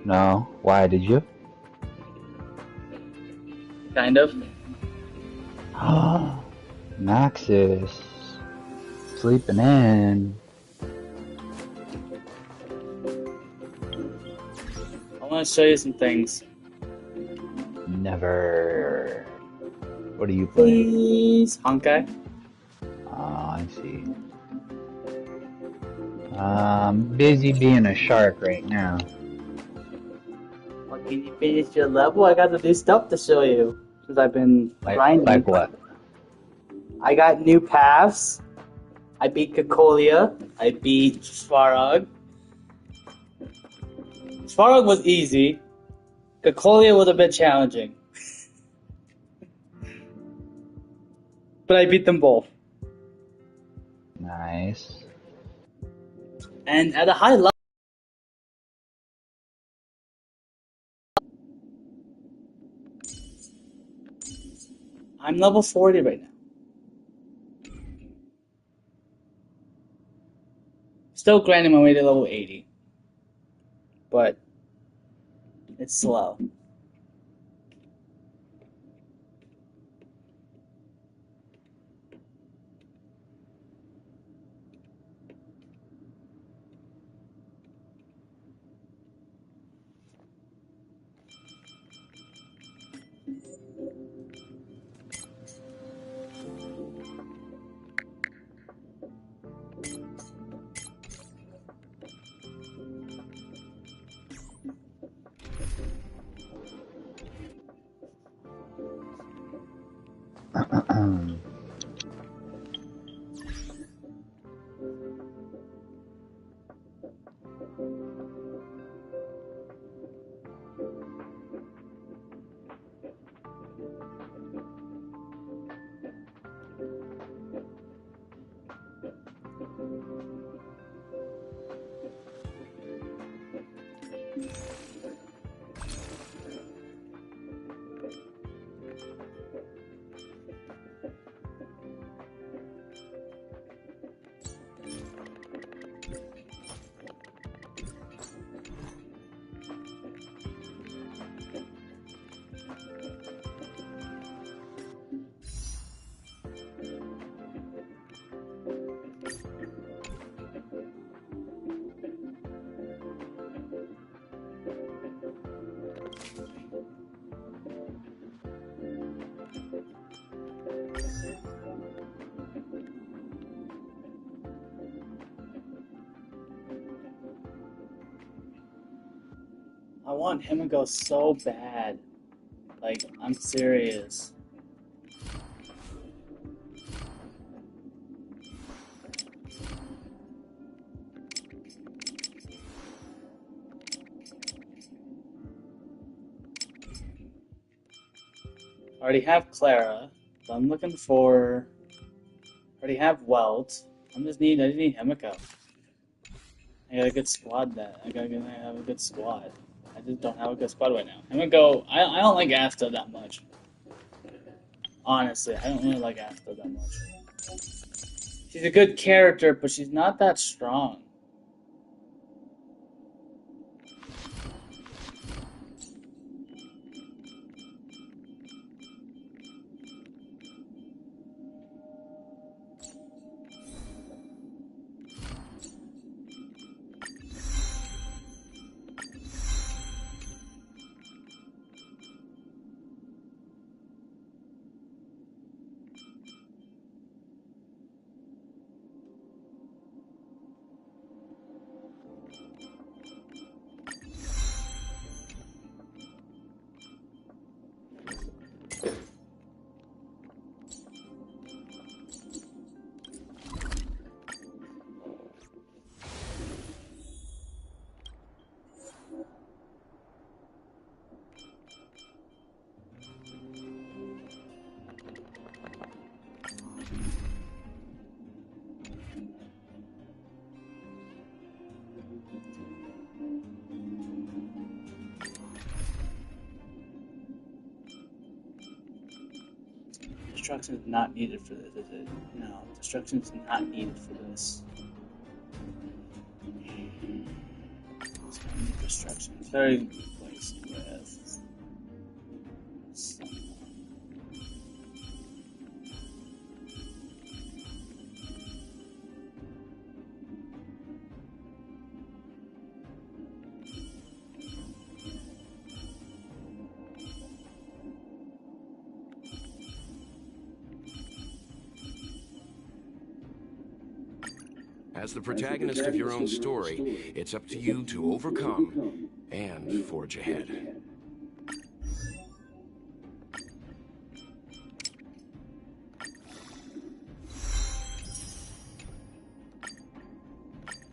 No. Why did you? Kind of. Maxis. Sleeping in. I want to show you some things. Never. What are you playing? Please. Honkai. Oh, I see. I'm busy being a shark right now. Well, can you finish your level? I got the new stuff to show you. Since I've been grinding. Like what? I got new paths. I beat Kakolia. I beat Svarog. Svarog was easy. Kakolia was a bit challenging. But I beat them both. Nice. And at a high level, I'm level 40 right now. Still grinding my way to level 80. But it's slow. I want him to go so bad. Like, I'm serious. I already have Clara. So I'm looking for. I already have Welt. I just need Himiko. I got a good squad I have a good squad. I just don't have a good squad right now. Himiko, I don't like Asta that much. Honestly, I don't really like Asta that much. She's a good character, but she's not that strong. Destruction is not needed for this, is it? No, destruction is not needed for this. It's gonna need destructions. very replaced with. As the protagonist of your own story, it's up to you to overcome and forge ahead.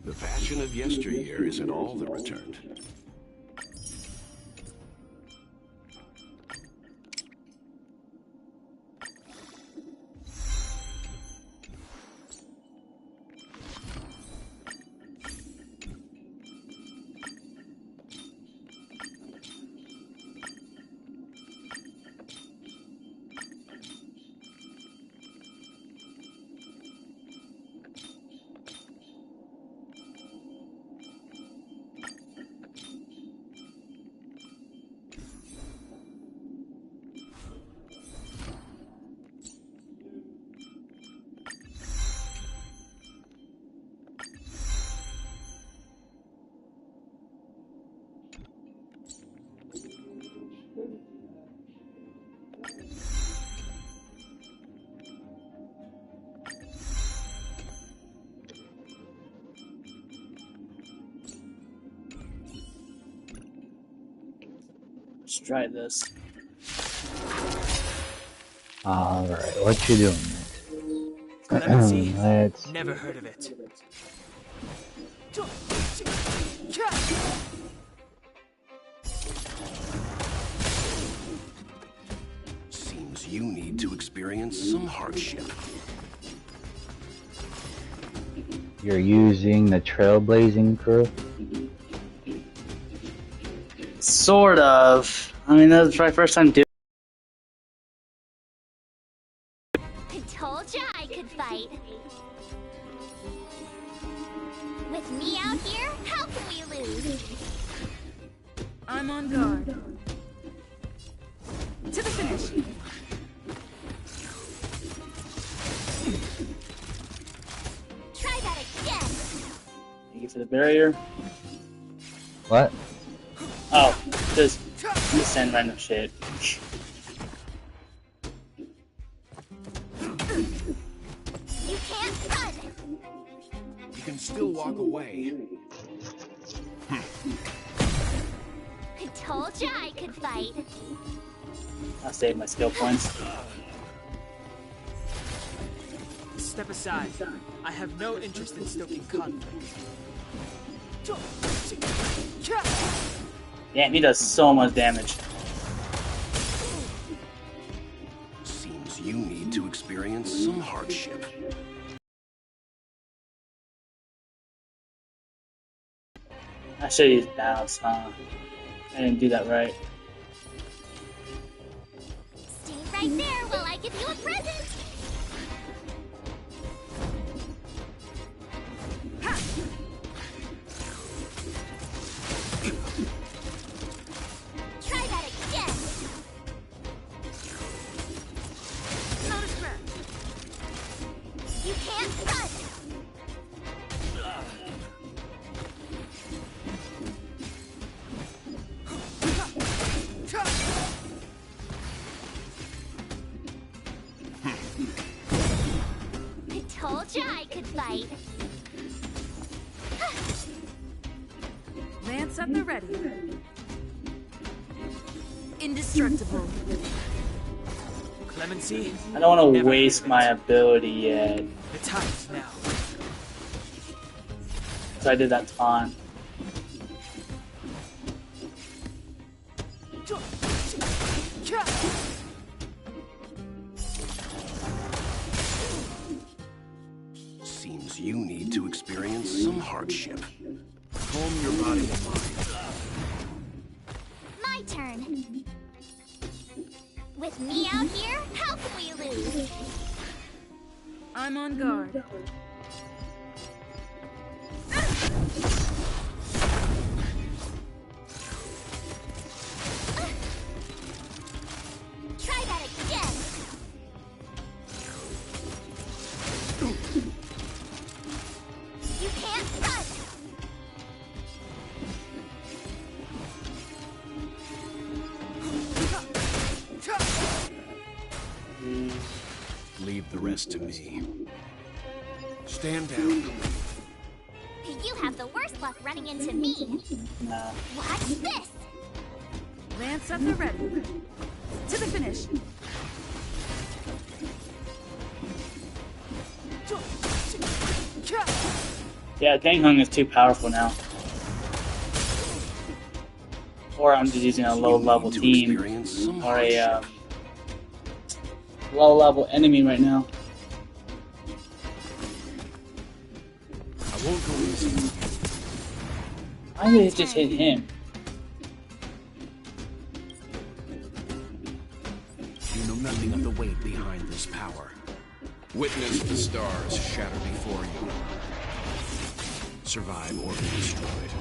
The passion of yesteryear isn't all that returned. Let's try this. Alright, what you doing? Clemency? Let's... Never heard of it. Seems you need to experience some hardship. You're using the Trailblazing crew? Sort of. I mean, that's my first time doing. I told ya I could fight. With me out here, how can we lose? I'm on guard. To the finish. Try that again. Thank you for the barrier. What? Oh, just send random shit. You can't run. You can still walk away. I told ya I could fight. I'll save my skill points. Step aside. I have no interest in stoking conflict. Damn, he does so much damage. Seems you need to experience some hardship. I should use bounce, huh? I didn't do that right. Stay right there while I give you a present. Try that again. Not a scratch. You can't run. I told ya I could fight. Lance at the ready. Indestructible. Clemency? I don't want to Never waste heard of my it. ability yet. The time is now. So I did that taunt. Seems you need to experience some hardship. Calm your body and mind. My turn. With me out here, how can we lose? I'm on guard. rest to me. Stand down. You have the worst luck running into me. Nah. Watch this. Lance at the ready. To the finish. Yeah, Dang Hung is too powerful now. Or I'm just using a low-level To team experience some or a hardship. low-level enemy right now. I won't go easy. Why did it just hit him? You know nothing of the weight behind this power. Witness the stars shatter before you. Survive or be destroyed.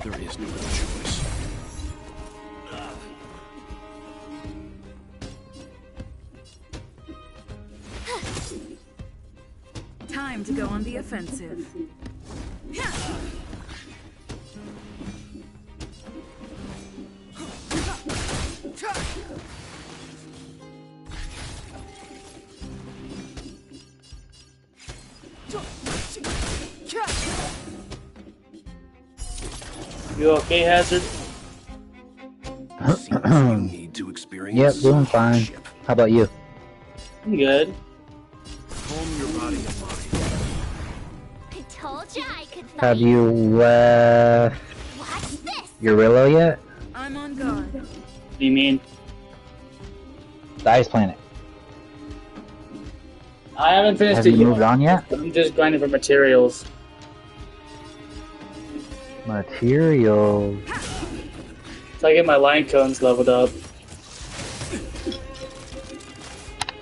There is no other choice. Time to go on the offensive. You okay, Hazard? Seems you need to experience Yep, doing some fine. hardship. How about you? I'm good. Calm your body and mind. I told you I could fight. Have you left Watch this. Urillo yet? I'm on guard. What do you mean? The ice planet. I haven't finished Have it you yet. moved on yet? I'm just grinding for materials. Materials. So I get my line cones leveled up.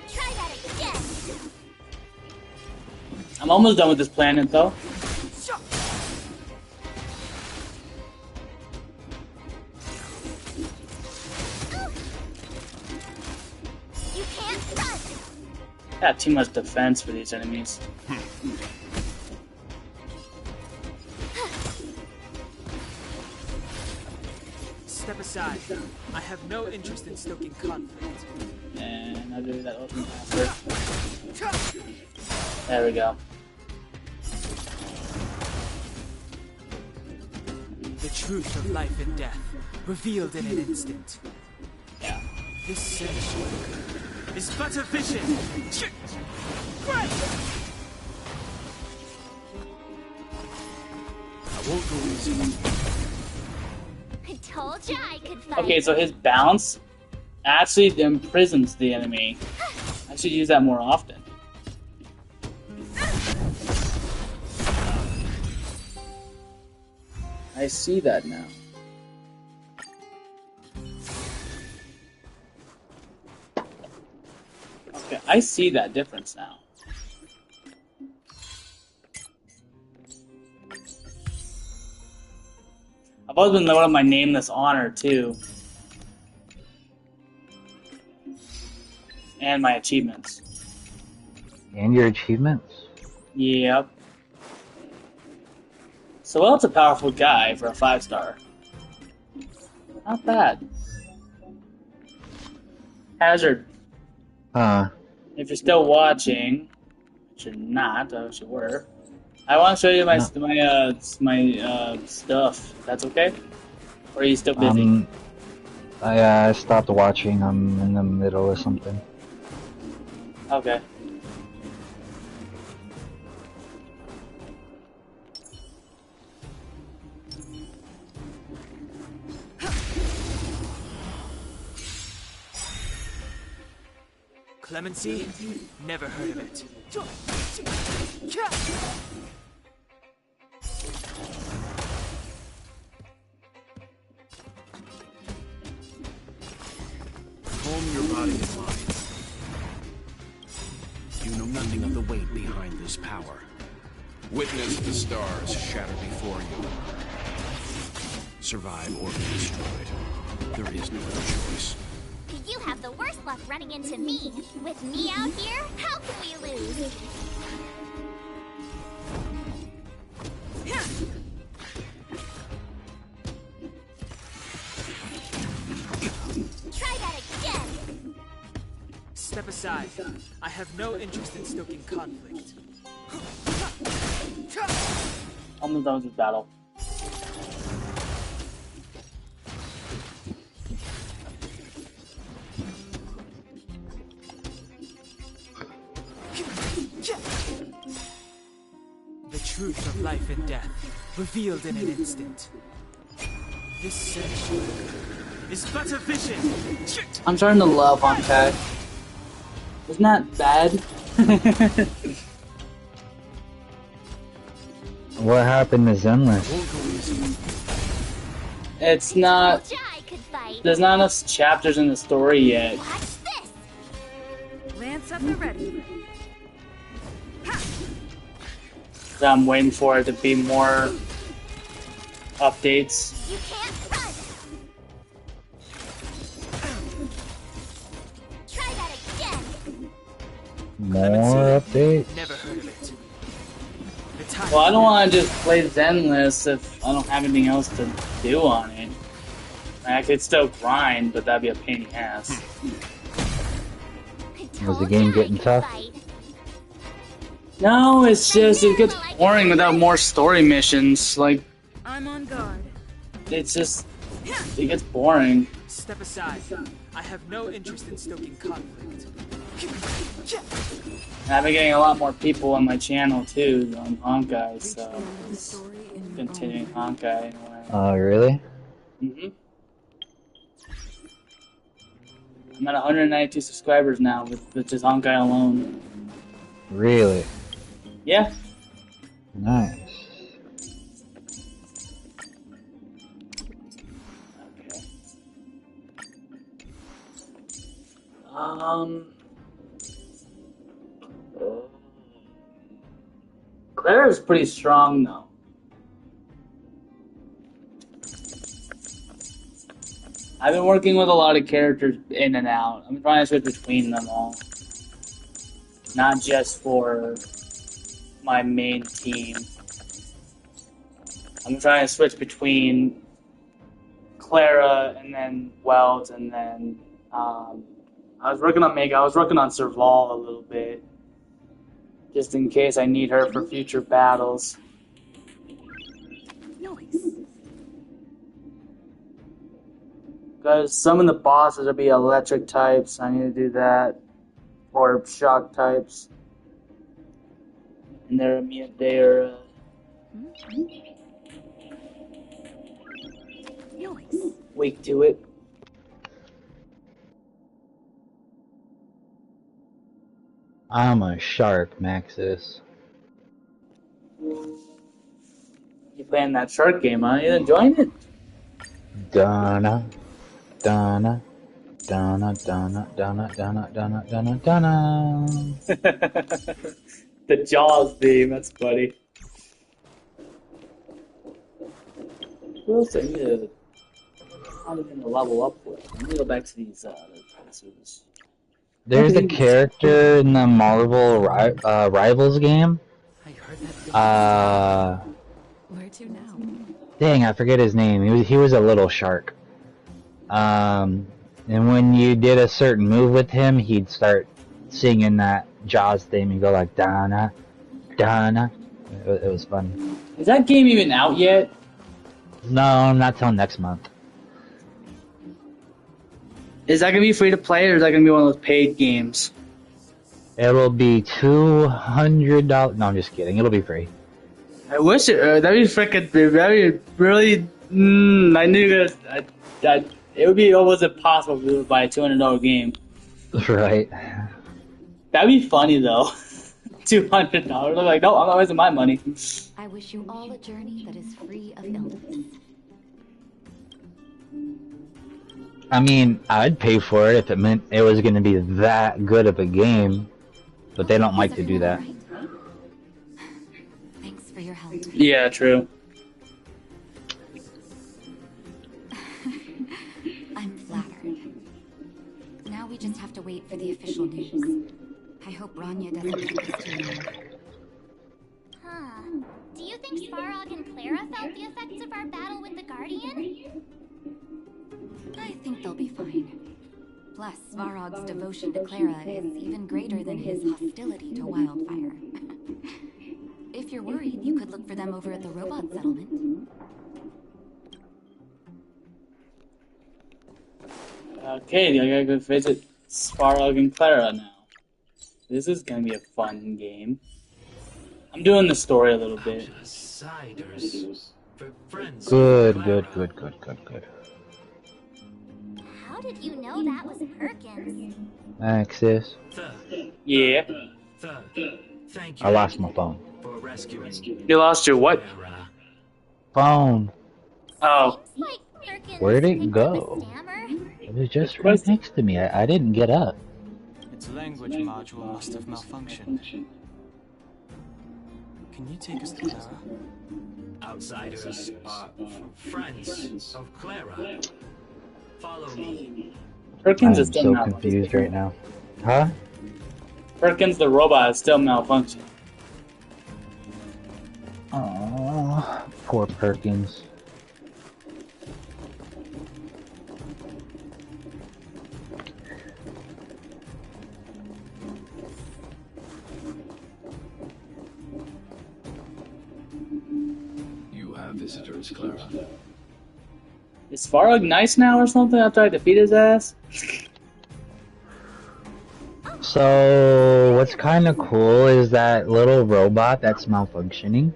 Try that again. I'm almost done with this planet, though. You can't run. I have too much defense for these enemies. Step aside. I have no interest in stoking conflict. And I'll do that ultimate master. There we go. The truth of life and death, revealed in an instant. Yeah. This sensual is but a vision. I won't go easy. I told you I could fight. Okay, so his bounce actually imprisons the enemy. I should use that more often. I see that now. Okay, I see that difference now. I've always been one of my nameless honor too. And my achievements. And your achievements? Yep. So well, it's a powerful guy for a 5-star. Not bad. Hazard, if you're still watching, which you're not, I wish you were. I want to show you my stuff. That's okay? Or are you still busy? I stopped watching. I'm in the middle of something. Okay. Clemency? Never heard of it. Calm your body and mind. You know nothing of the weight behind this power. Witness the stars shatter before you. Survive or be destroyed. There is no other choice. You have the worst luck running into me. With me out here, how can we lose? Try that again. Step aside. I have no interest in stoking conflict. Almost done with this battle. The truth of life and death, revealed in an instant. This century is but a vision. I'm starting to love Honkai. Isn't that bad? What happened to Zenless? It's not. Jai could fight. There's not enough chapters in the story yet. Watch this. Lance at the ready. So I'm waiting for it to be more updates. You can't run. Try that again. More updates? Never heard of it. The time Well, I don't want to just play Zenless if I don't have anything else to do on it. I could still grind, but that'd be a pain in the ass. Was the game getting tough? No, it's just it gets boring without more story missions. Like I'm on guard. it's just it gets boring. Step aside. I have no interest in stoking conflict. And I've been getting a lot more people on my channel too on Honkai, so The story in continuing Honkai anyway. Oh, really? I'm at 192 subscribers now with just Honkai alone. Really? Yeah. Nice. Okay. Clara is pretty strong though. I've been working with a lot of characters in and out. I'm trying to switch between them all. Not just for my main team. I'm trying to switch between Clara and then Welt and then I was working on Serval a little bit. Just in case I need her for future battles. Nice. Because some of the bosses will be electric types, I need to do that. Or shock types. And they're Nice. weak to it. I'm a shark, Maxis. You playing that shark game, huh? You enjoying it? Donna, Donna, Donna, Donna, Donna, Donna, Donna, Donna, Donna. The Jaws theme, that's funny. Who else I need to level up with? Let me go back to these passes. There's a character in the Marvel Rivals game. I heard that. Where to now? Dang, I forget his name. He was a little shark. And when you did a certain move with him, he'd start singing that Jaws theme. He'd go like Donna, Donna. It was fun. Is that game even out yet? No, not till next month. Is that gonna be free to play, or is that gonna be one of those paid games? It'll be $200. No, I'm just kidding. It'll be free. I wish it. That'd be freaking. That'd be really. I knew that it would be almost impossible to buy a $200 game. Right. That'd be funny though. $200. I'm like, no, I'm not wasting my money. I wish you all a journey that is free of illness. I mean, I'd pay for it if it meant it was going to be that good of a game, but they don't like to do that. Thanks for your help. Yeah, true. I'm flattered. Now we just have to wait for the official news. I hope Rania doesn't take us too long. Huh. Do you think Svarog and Clara felt the effects of our battle with the Guardian? I think they'll be fine. Plus, Svarog's devotion to Clara is even greater than his hostility to Wildfire. If you're worried, you could look for them over at the robot settlement. Okay, I gotta go visit Svarog and Clara now. This is gonna be a fun game. I'm doing the story a little bit. Outsiders. For friends. Good, of good, Clara. good. How did you know that was Perkins? Access. Yeah. Thank you I lost my phone. for rescuing You lost your what? Clara. Phone. Oh. Seems like Perkins Where'd it picked up a go? stammer. It was just right next to me. I didn't get up. Its language module must have malfunctioned. Can you take us to Clara? Outsiders are friends of Clara. Follow me. Perkins is I'm still so malfunctioning. confused right now. Huh? Perkins the robot is still malfunctioning. Oh, poor Perkins. You have visitors, Clara. Is Svarog nice now or something after I defeat his ass? So, what's kind of cool is that little robot that's malfunctioning.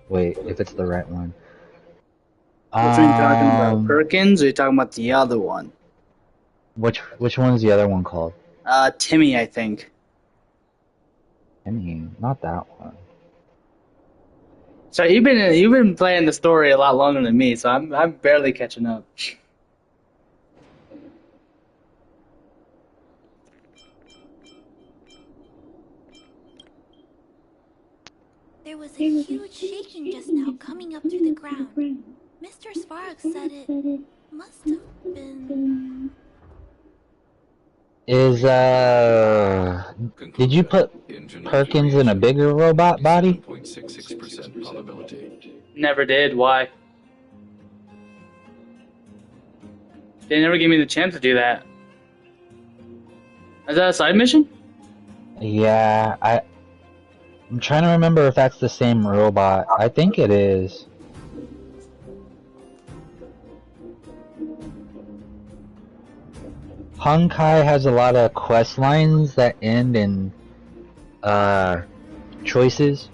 Wait, if it's the right one. Which one are you talking about? Perkins or are you talking about the other one? Which one's the other one called? Timmy, I think. I mean, not that one. So you've been playing the story a lot longer than me, so I'm barely catching up. There was a huge shaking just now coming up through the ground. Mr. Svarog said it must have been... Is, did you put Perkins in a bigger robot body? 7.66% probability. Never did. Why? They never gave me the chance to do that. Is that a side mission? Yeah, I'm trying to remember if that's the same robot. I think it is. Honkai has a lot of quest lines that end in choices.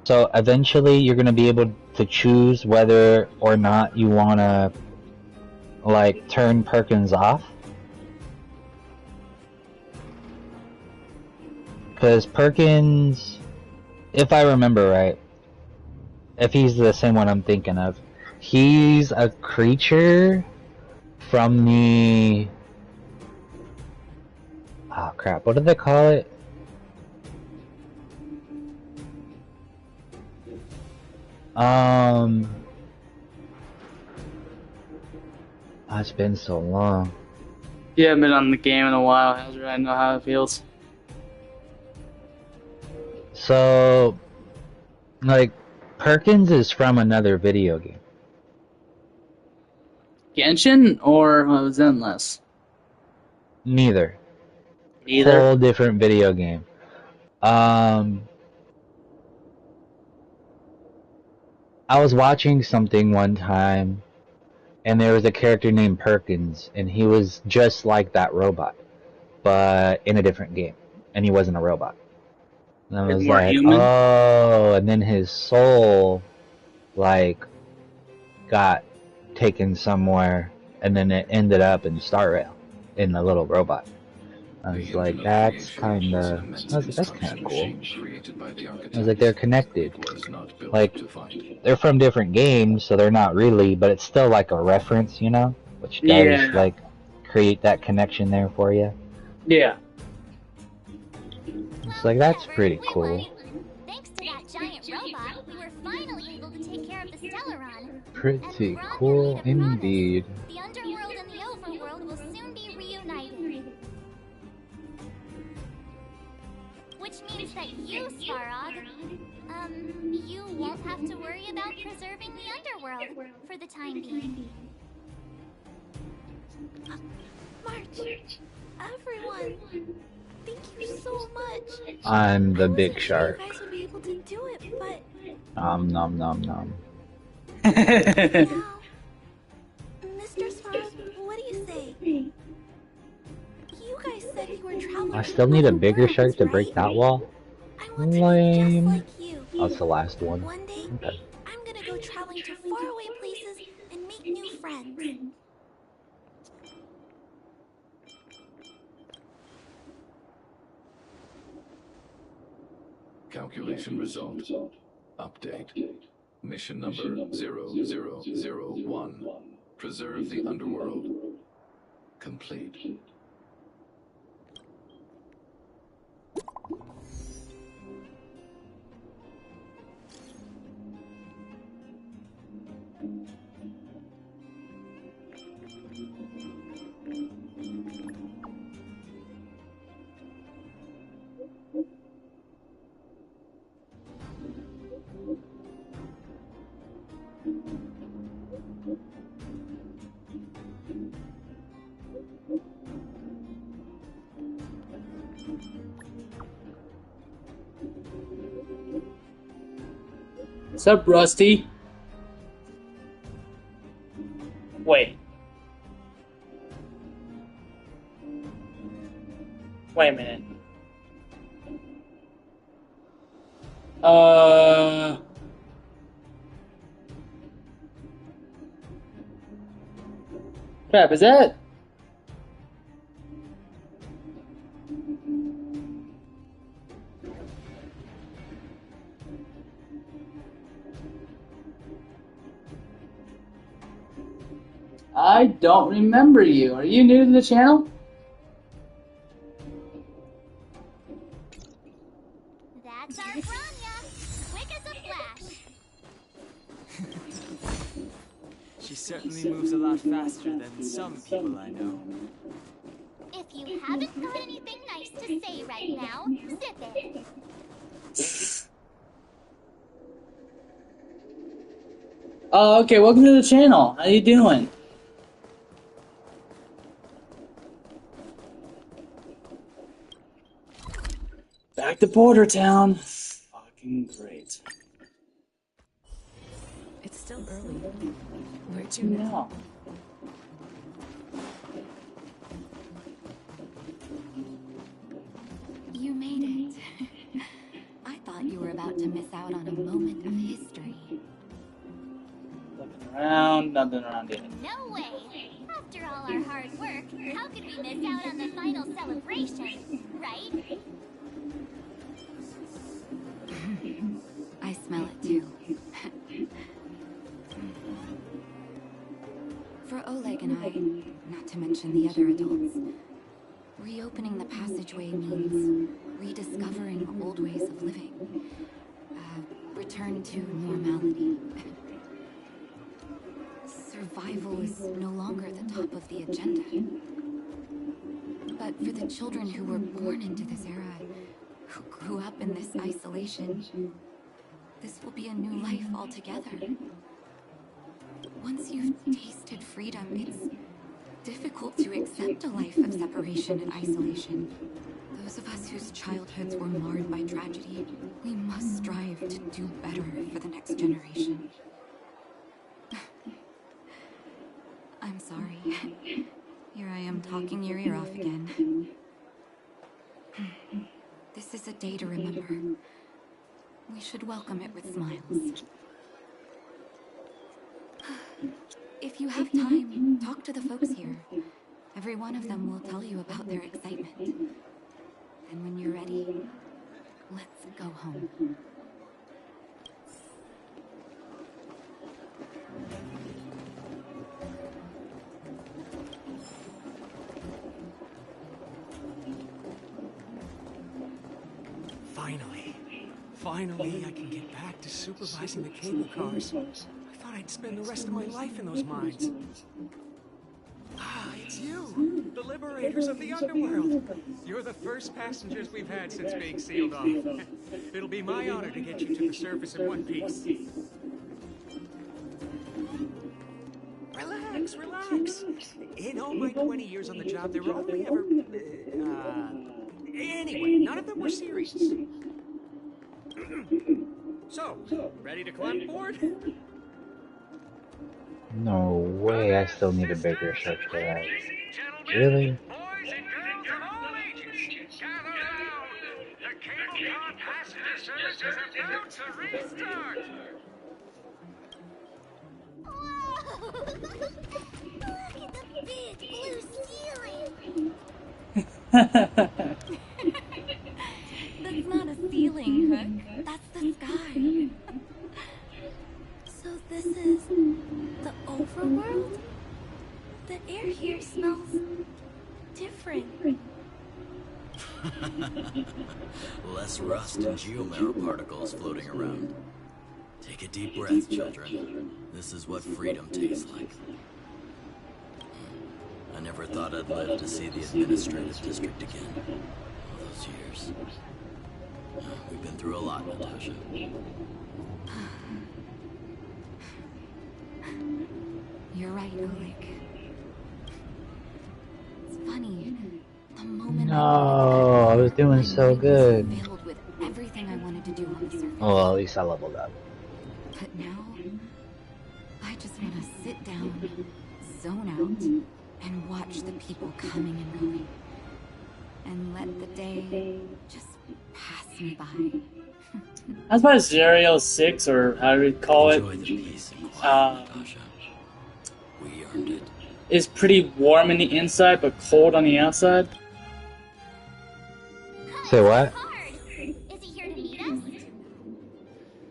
So eventually you're going to be able to choose whether or not you want to like turn Perkins off. Because Perkins, if I remember right, if he's the same one I'm thinking of, he's a creature from the... Oh crap, what do they call it? Oh, it's been so long. You haven't been on the game in a while. How's I know how it feels. So, like, Perkins is from another video game. Genshin or Zenless? Neither. Either. Whole different video game. I was watching something one time, and there was a character named Perkins, and he was just like that robot, but in a different game, and he wasn't a robot. And I He's was more like, human? oh, and then his soul, like, got taken somewhere, and then it ended up in Star Rail, in the little robot. I was like, that's kind of cool. I was like, they're connected. Like, they're from different games, so they're not really, but it's still like a reference, you know? Which does, Yeah. like, create that connection there for you. Yeah. It's like, that's pretty cool. Thanks to that giant robot, we were finally able to take care of the Stellaron. Pretty cool indeed. The underworld and the overworld will soon be reunited. Which means that you, Svarog, you won't have to worry about preserving the underworld for the time being. March! Everyone, thank you so much. I'm the I big wasn't sure shark. you guys would be able to do it, but Nom nom nom nom. now, Mr. Svarog, what do you say? You guys said you were traveling I to still need a other bigger worlds, shark to right? break that wall. I want to be just Lame. like you. That's the last one. One day, Okay. I'm gonna go traveling to faraway places and make new friends. Calculation result. Update. Mission number 0001. Preserve the underworld. Complete. What's up, Rusty? Wait. Wait a minute. Crap, is that? I don't remember you. Are you new to the channel? That's our Branya, quick as a flash. She certainly moves a lot faster than some people I know. If you haven't got anything nice to say right now, zip it. Oh, okay. Welcome to the channel. How you doing? Back to Border Town. Fucking great. It's still early. Where'd you know? You made it. I thought you were about to miss out on a moment of history. Looking around, nothing around here. No way. After all our hard work, how could we miss out on the final celebration, right? I smell it too. For Oleg and I, not to mention the other adults, reopening the passageway means rediscovering old ways of living. Return to normality. Survival is no longer the top of the agenda. But for the children who were born into this era, who grew up in this isolation, this will be a new life altogether. Once you've tasted freedom, it's difficult to accept a life of separation and isolation. Those of us whose childhoods were marred by tragedy, we must strive to do better for the next generation. I'm sorry. Here I am talking your ear off again. This is a day to remember. We should welcome it with smiles. If you have time, talk to the folks here. Every one of them will tell you about their excitement. And when you're ready, let's go home. Finally, I can get back to supervising the cable cars. I thought I'd spend the rest of my life in those mines. Ah, it's you, the liberators of the underworld. You're the first passengers we've had since being sealed off. It'll be my honor to get you to the surface in one piece. Relax, relax. works. In all my 20 years on the job, there were only ever... anyway, none of them were serious. So, ready to climb board? No way, I still need a bigger shark for that. Really? Boys and girls of all ages, gather around. The cable car passenger service is about to restart. Whoa! Look at the big blue ceiling! That's not a ceiling, Hook. That's the sky. So this is the overworld? The air here smells different. Less rust and geomarrow particles floating around. Take a deep breath, children. This is what freedom tastes like. I never thought I'd live to see the administrative district again. All those years. We've been through a lot, Natasha. You're right, Oleg. It's funny. The moment No, I was doing so good. filled with everything I wanted to do on the surface. Oh, well, at least I leveled up. But now, I just want to sit down, zone out, and watch the people coming and going. And let the day just pass me by. That's why 006, or how do we call it, Enjoy the peace and quiet, Natasha. We earned it. is pretty warm in the inside but cold on the outside. Say what? Hard. Is he here to meet us?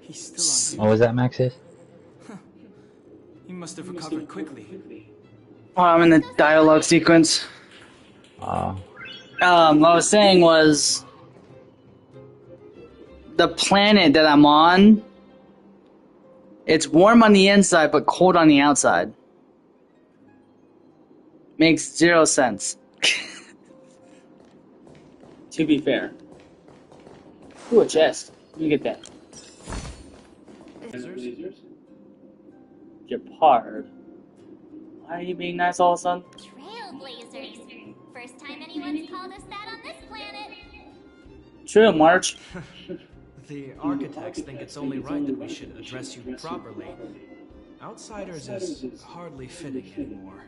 He's still What was that, Maxis? on. He must have recovered quickly. Oh, I'm in the dialogue sequence. Oh. What I was saying was, the planet that I'm on, it's warm on the inside but cold on the outside. Makes 0 sense. To be fair. Ooh, a chest. Let me get that. Gepard. Why are you being nice all of a sudden? Trailblazers. First time anyone's called us that on this planet. True, March. The architects think it's only right that we should address you properly. Outsiders is hardly fitting anymore.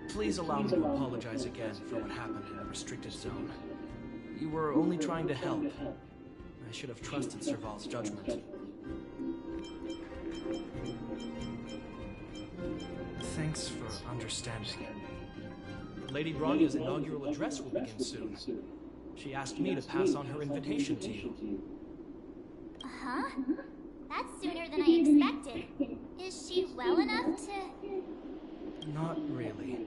Please allow me to apologize again for what happened in the restricted zone. You were only trying to help. I should have trusted Serval's judgment. Thanks for understanding. Lady Bronya's inaugural address will begin soon. She asked me to pass on her invitation to you. Huh? That's sooner than I expected. Is she well enough to... Not really.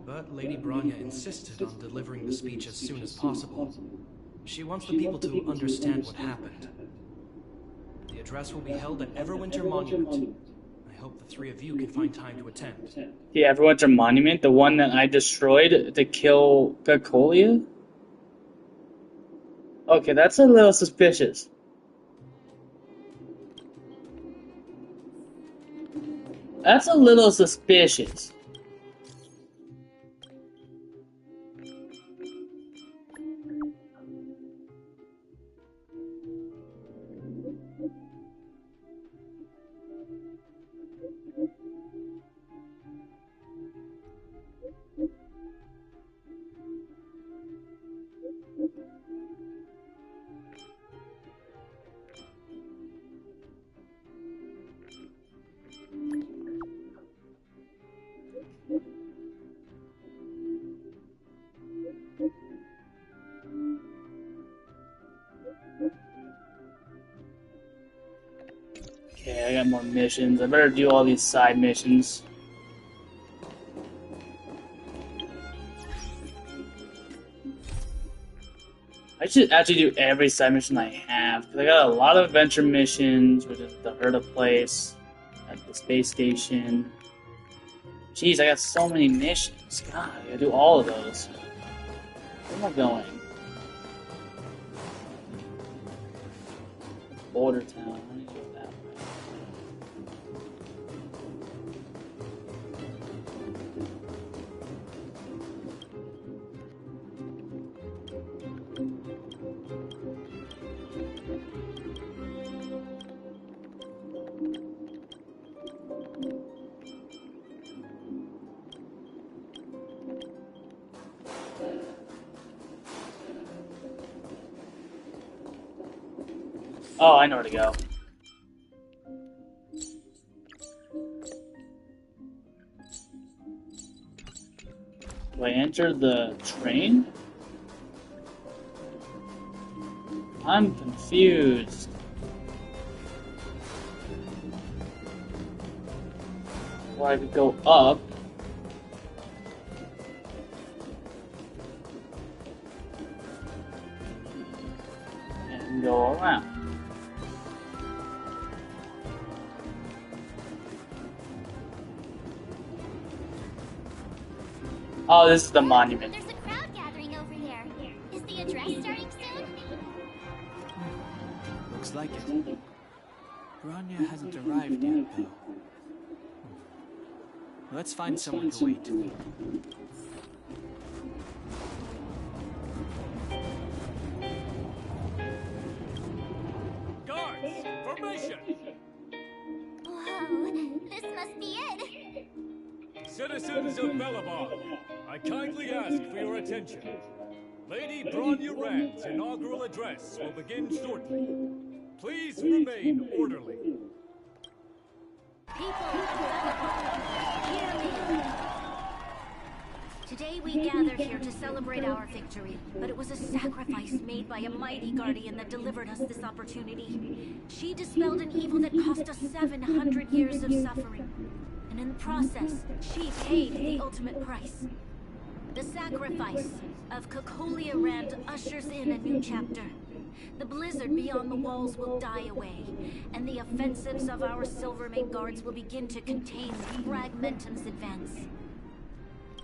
But Lady Bronya insisted on delivering the speech as soon as possible. She wants the people to understand what happened. The address will be held at Everwinter Monument. I hope the three of you can find time to attend. The Everwinter Monument? The one that I destroyed to kill Gacolia? Okay, that's a little suspicious. That's a little suspicious. Okay, I got more missions. I better do all these side missions. I should actually do every side mission I have, because I got a lot of adventure missions, which is the Herda place, at the space station. Jeez, I got so many missions. God, I gotta do all of those. Where am I going? Border Town. I need to go that way. Oh, I know where to go. Do I enter the train? I'm confused. Or I could go up. And go around. Oh, this is the monument. There's a crowd gathering over there. Is the address starting soon? Looks like it. Grania hasn't arrived yet, though. Let's find someone to wait. Guards, formation! Whoa, this must be it. Citizens of Belobog, I kindly ask for your attention. Lady Bronya Rand's inaugural address will begin shortly. Please remain orderly. Today we gather here to celebrate our victory, but it was a sacrifice made by a mighty guardian that delivered us this opportunity. She dispelled an evil that cost us 700 years of suffering, and in the process, she paid the ultimate price. The sacrifice of Cocolia Rand ushers in a new chapter. The blizzard beyond the walls will die away, and the offensives of our Silvermane guards will begin to contain Fragmentum's advance.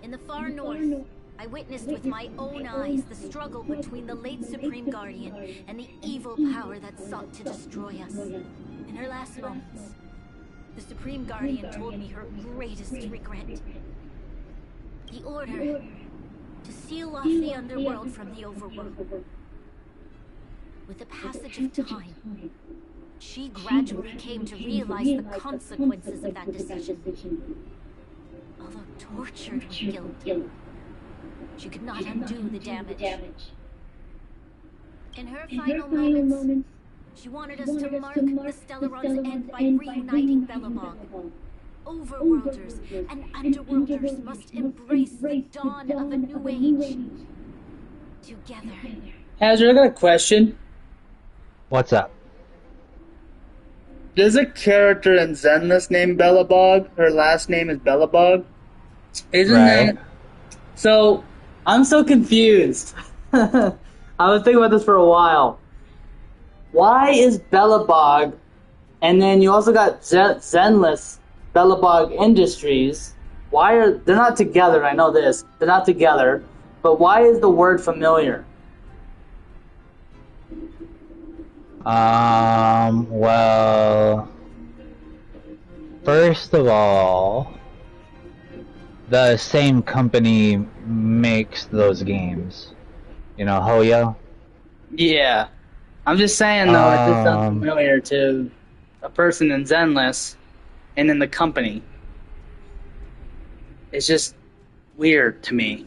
In the far north, I witnessed with my own eyes the struggle between the late Supreme Guardian and the evil power that sought to destroy us. In her last moments, the Supreme Guardian told me her greatest regret. The order to seal off the underworld from the overworld. With the passage of time, she gradually came to realize the consequences of that decision. Although tortured with guilt, she could not undo the damage. In her final moments, she wanted us to mark the Stellaron's end by reuniting Belobog. Overworlders and Underworlders must embrace the dawn of a new age. Together. Hazard, I got a question. What's up? There's a character in Zenless named Belobog. Her last name is Belobog. Isn't Right. that... So, I'm so confused. I was thinking about this for a while. Why is Belobog, and then you also got Zenless, Belobog Industries. Why are... They're not together, I know this. They're not together. But why is the word familiar? Well, first of all, the same company makes those games. You know, Hoyo? Yeah. I'm just saying, though, it just sounds familiar to a person in Zenless and in the company. It's just weird to me.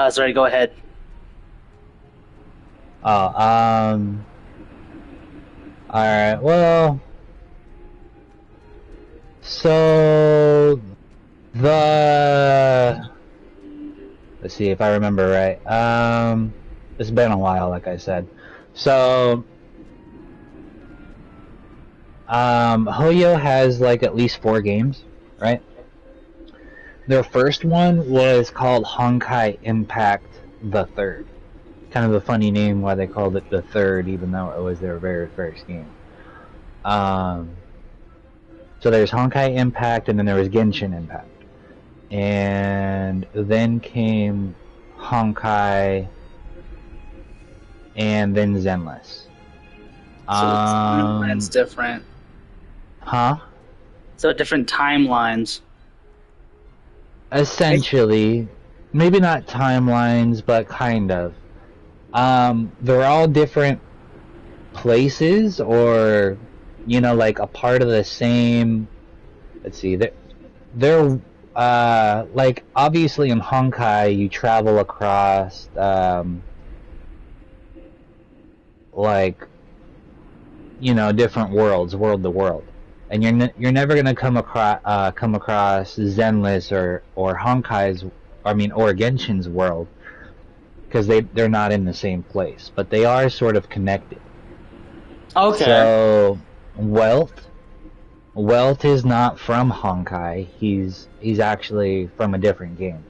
Sorry, go ahead. Alright, well... So... Let's see if I remember right. It's been a while, like I said. So... Hoyo has, like, at least 4 games, right? Their first one was called Honkai Impact the Third. Kind of a funny name why they called it the Third, even though it was their very first game. So there's Honkai Impact, and then there was Genshin Impact. And then came Honkai, and then Zenless. So the timeline's different. Huh? So different timelines. Essentially, maybe not timelines, but kind of. They're all different places, or, you know, like a part of the same. Let's see, they're like obviously in Honkai you travel across like different worlds, world to world, and you're never gonna come across Zenless or Honkai's, or Genshin's world, because they're not in the same place, but they are sort of connected. Okay. So Welt is not from Honkai. He's actually from a different game.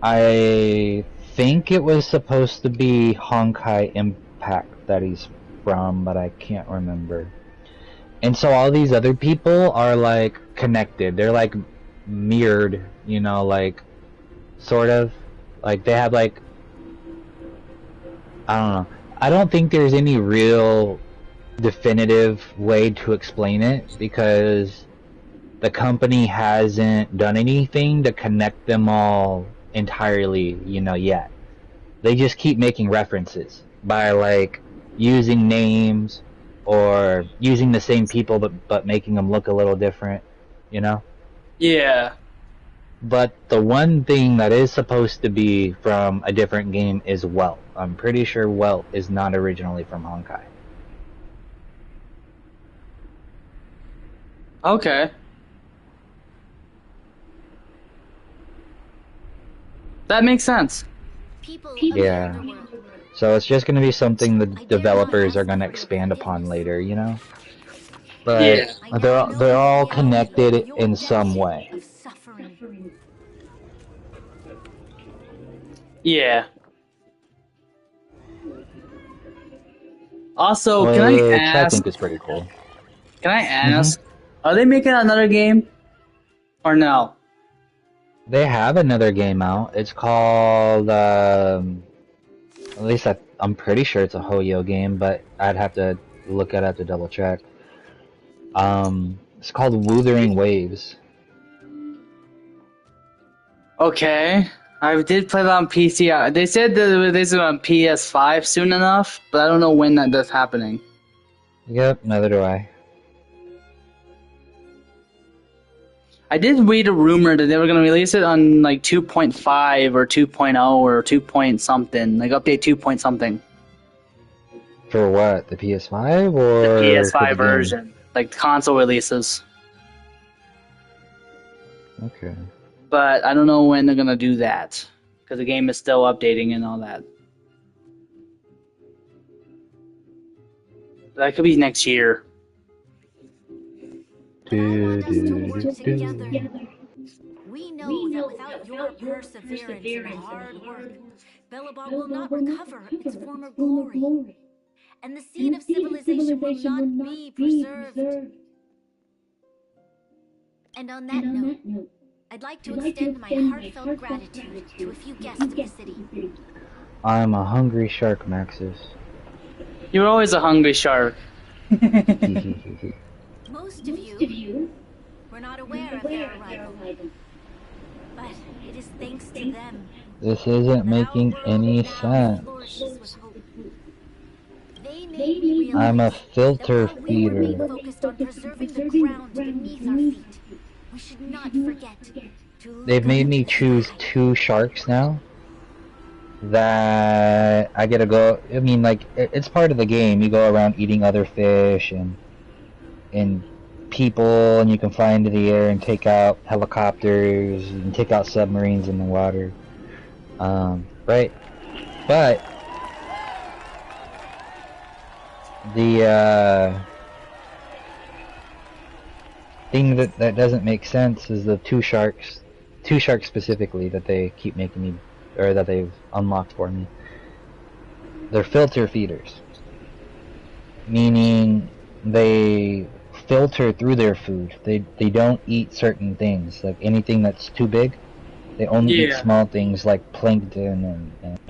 I think it was supposed to be Honkai Impact that he's from, but I can't remember. And so all these other people are like connected. They're like mirrored, like sort of. Like they have like, I don't know. I don't think there's any real definitive way to explain it, because the company hasn't done anything to connect them all entirely, yet. They just keep making references by like using names or using the same people but making them look a little different, Yeah. But the one thing that is supposed to be from a different game is Welt. I'm pretty sure Welt is not originally from Honkai. Okay. That makes sense. Yeah. So it's just going to be something the developers are going to expand upon later, But Yeah. they're all connected in some way. Yeah. Also, can I Which I ask? think is pretty cool. Can I ask? Are they making another game, or no? They have another game out. It's called, at least I'm pretty sure it's a Hoyo game, but I'd have to look at it to double check. It's called Wuthering Waves. Okay. I did play that on PC. They said that this is on PS5 soon enough, but I don't know when that's happening. Yep, neither do I. I did read a rumor that they were going to release it on like 2.5 or 2.0 or 2 point something, like update 2 point something. For what? The PS5 or The for PS5 the version, like console releases. game? Okay. But I don't know when they're going to do that, because the game is still updating and all that. That could be next year. We know that without your perseverance and hard work, Belobog will not recover its former glory, and the seed of civilization will not be preserved. And on that note, I'd like to extend my heartfelt gratitude to a few guests of the city. I'm a hungry shark, Maxis. You're always a hungry shark. Most of you were not aware of their arrival, but it is thanks to them. This isn't making any sense. They made me realize I'm a filter that while we were being feeder. focused on preserving the ground beneath our feet, we should not forget to They've made me choose 2 sharks now. That I gotta go. I mean, like it's part of the game. You go around eating other fish and people, and you can fly into the air and take out helicopters and take out submarines in the water. Right? But the thing that doesn't make sense is the two sharks specifically that they keep making me, or that they've unlocked for me. They're filter feeders, meaning they filter through their food. They don't eat certain things, like anything that's too big. They only eat small things like plankton and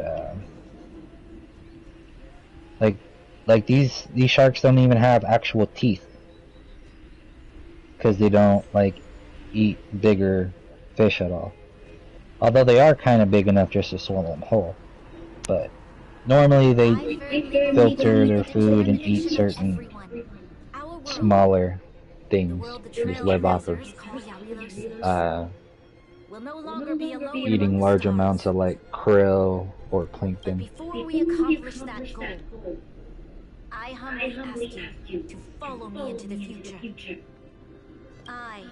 like these sharks don't even have actual teeth, because they don't like eat bigger fish at all. Although they are kind of big enough just to swallow them whole. But normally they filter their food and eat certain smaller things. world the They just trail live off of erasers call Yawilos will no longer be alone eating among the large stars. amounts of like krill or But plankton. before we accomplish that goal, I humbly ask you to follow me into the future. I,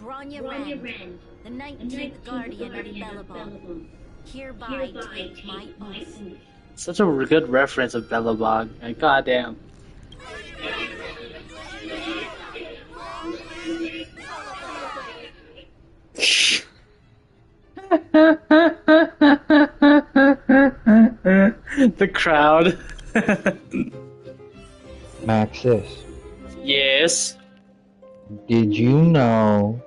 Bronya Ren, the 19th Guardian of Belobog, hereby take my oath. Such a good reference of Belobog. Like, goddamn. The crowd. Maxis, Yes. did you know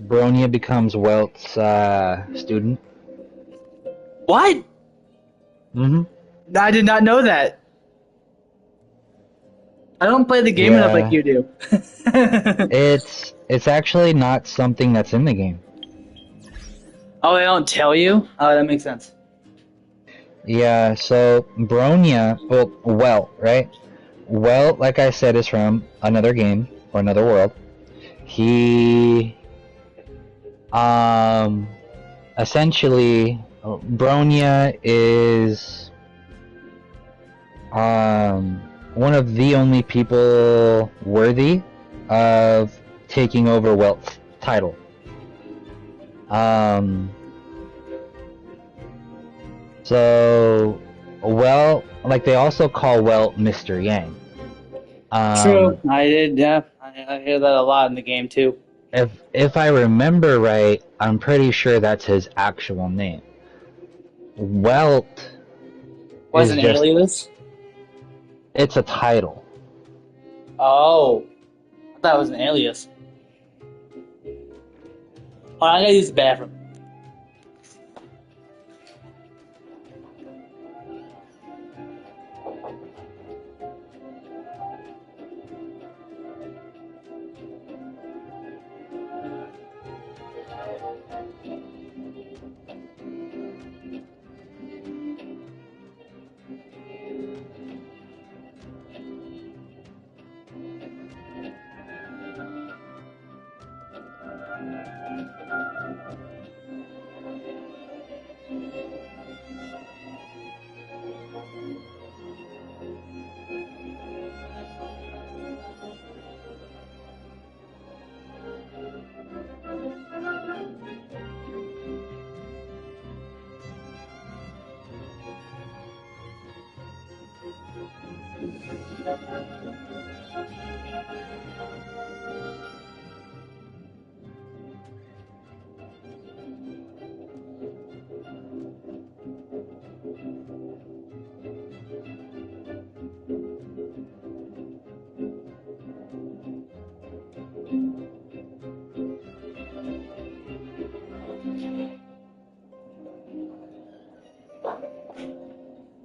Bronya becomes Welt's student? What? Mm-hmm. I did not know that. I don't play the game enough like you do. It's actually not something that's in the game. Oh, they don't tell you? Oh, that makes sense. Yeah, so Bronya, well, Welt, right? Welt, like I said, is from another game or another world. He, essentially, Bronya is, one of the only people worthy of taking over Welt's title. So, Welt, like they also call Welt Mr. Yang. True. I did, yeah. I hear that a lot in the game, too. If I remember right, I'm pretty sure that's his actual name. Welt Was is an just, alias? it's a title. Oh. I thought it was an alias. Oh, I gotta use the bathroom.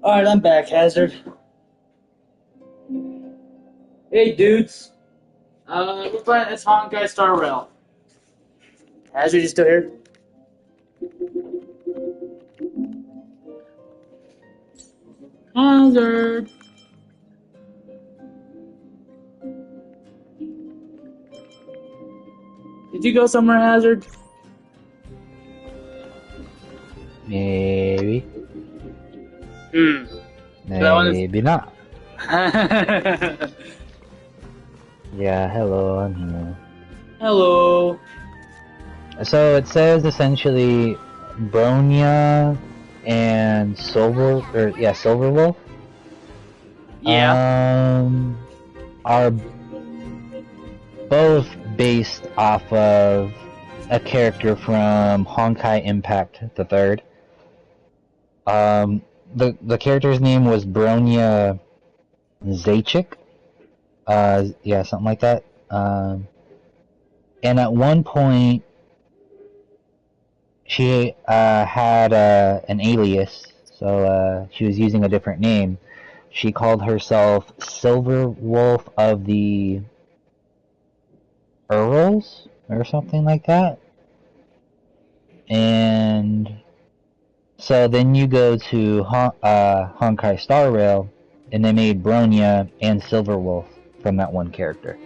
Alright, I'm back, Hazard. Hey, dudes. We're playing this Honkai Star Rail. Hazard, you still here? Hazard. Did you go somewhere, Hazard? Maybe. Maybe not. Yeah, hello, I'm here. Hello. So it says essentially Bronya and Silverwolf. Yeah. Are both based off of a character from Honkai Impact the Third. The character's name was Bronya Zaychik. Yeah, something like that. And at one point, she had an alias, so she was using a different name. She called herself Silverwolf of the Earls, or something like that. And so then you go to Honkai Star Rail, and they made Bronya and Silverwolf from that one character.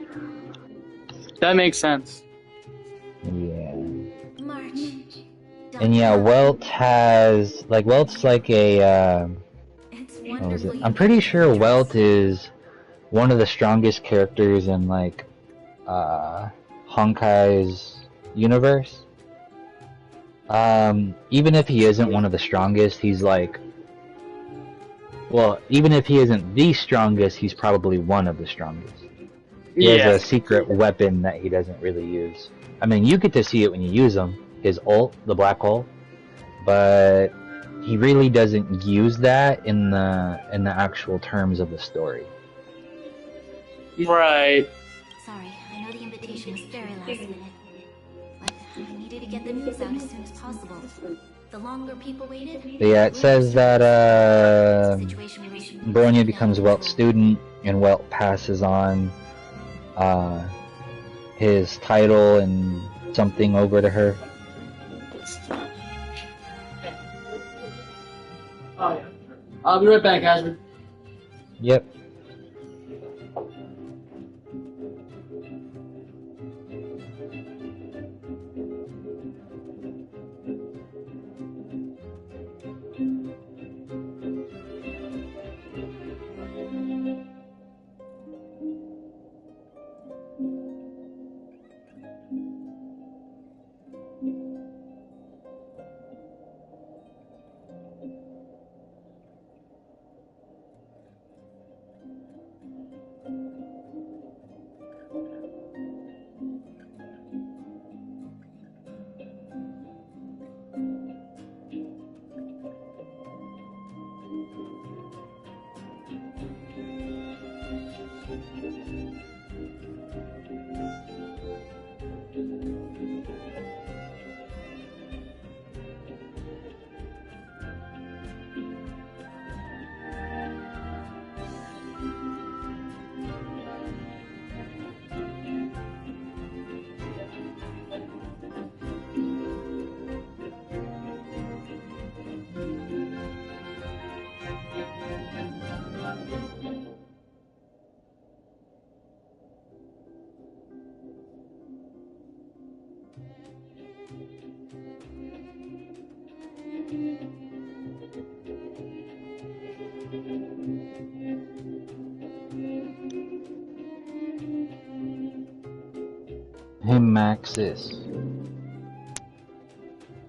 That makes sense. Yeah. March. And yeah, Welt's like a, It's what was it? wonderful. I'm pretty sure Welt is one of the strongest characters in, like, Honkai's universe. Even if he isn't one of the strongest, he's like, well, even if he isn't the strongest, he's probably one of the strongest. He has a secret weapon that he doesn't really use. I mean, you get to see it when you use him, his ult, the black hole, but he really doesn't use that in the actual terms of the story. Right. Sorry, I know the invitation was very last minute, but I needed to get the news out as soon as possible. The longer people waited... But yeah, it says that Bronya becomes Welt's student, and Welt passes on his title and something over to her. Oh, yeah. I'll be right back, Azure. Yep. Hey, Maxis.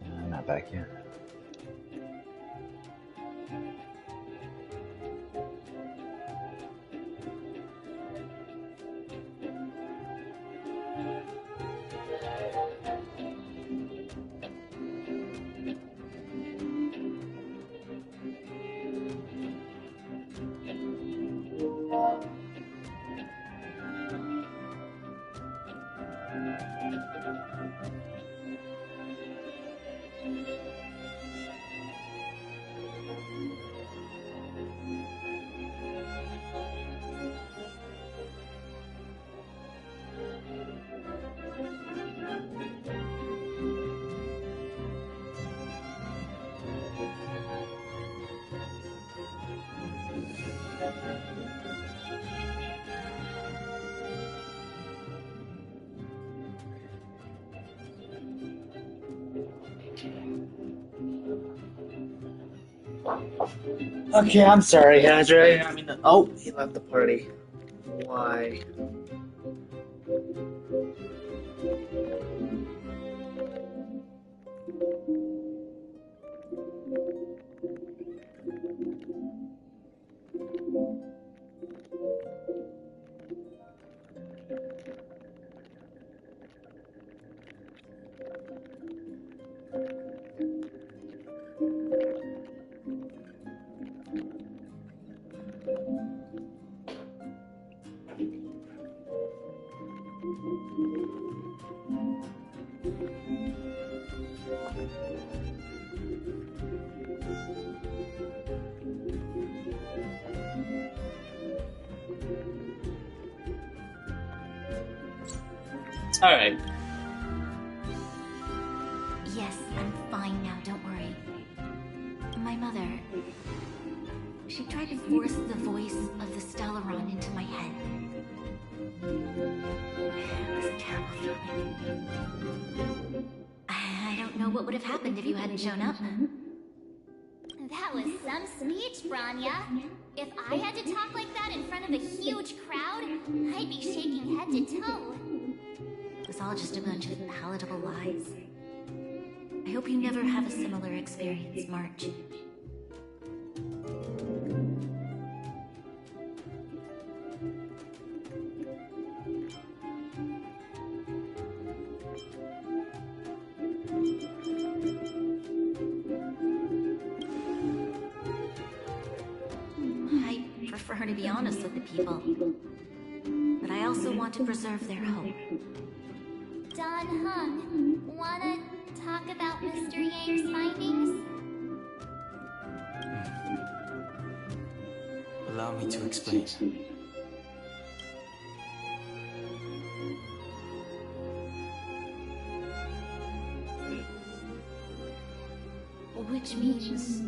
I'm not back yet. Okay, I'm sorry, Azure. I mean, oh, he left the party. Why? Alright. Yes, I'm fine now, don't worry. My mother... She tried to force the voice of the Stellaron into my head. It was a terrible feeling. I don't know what would have happened if you hadn't shown up. That was some speech, Branya. If I had to talk like that in front of a huge crowd, I'd be shaking head to toe. It was all just a bunch of palatable lies. I hope you never have a similar experience, March. I prefer to be honest with the people, but I also want to preserve their hope. Don Hung, wanna talk about Mr. Yang's findings? Allow me to explain. Which means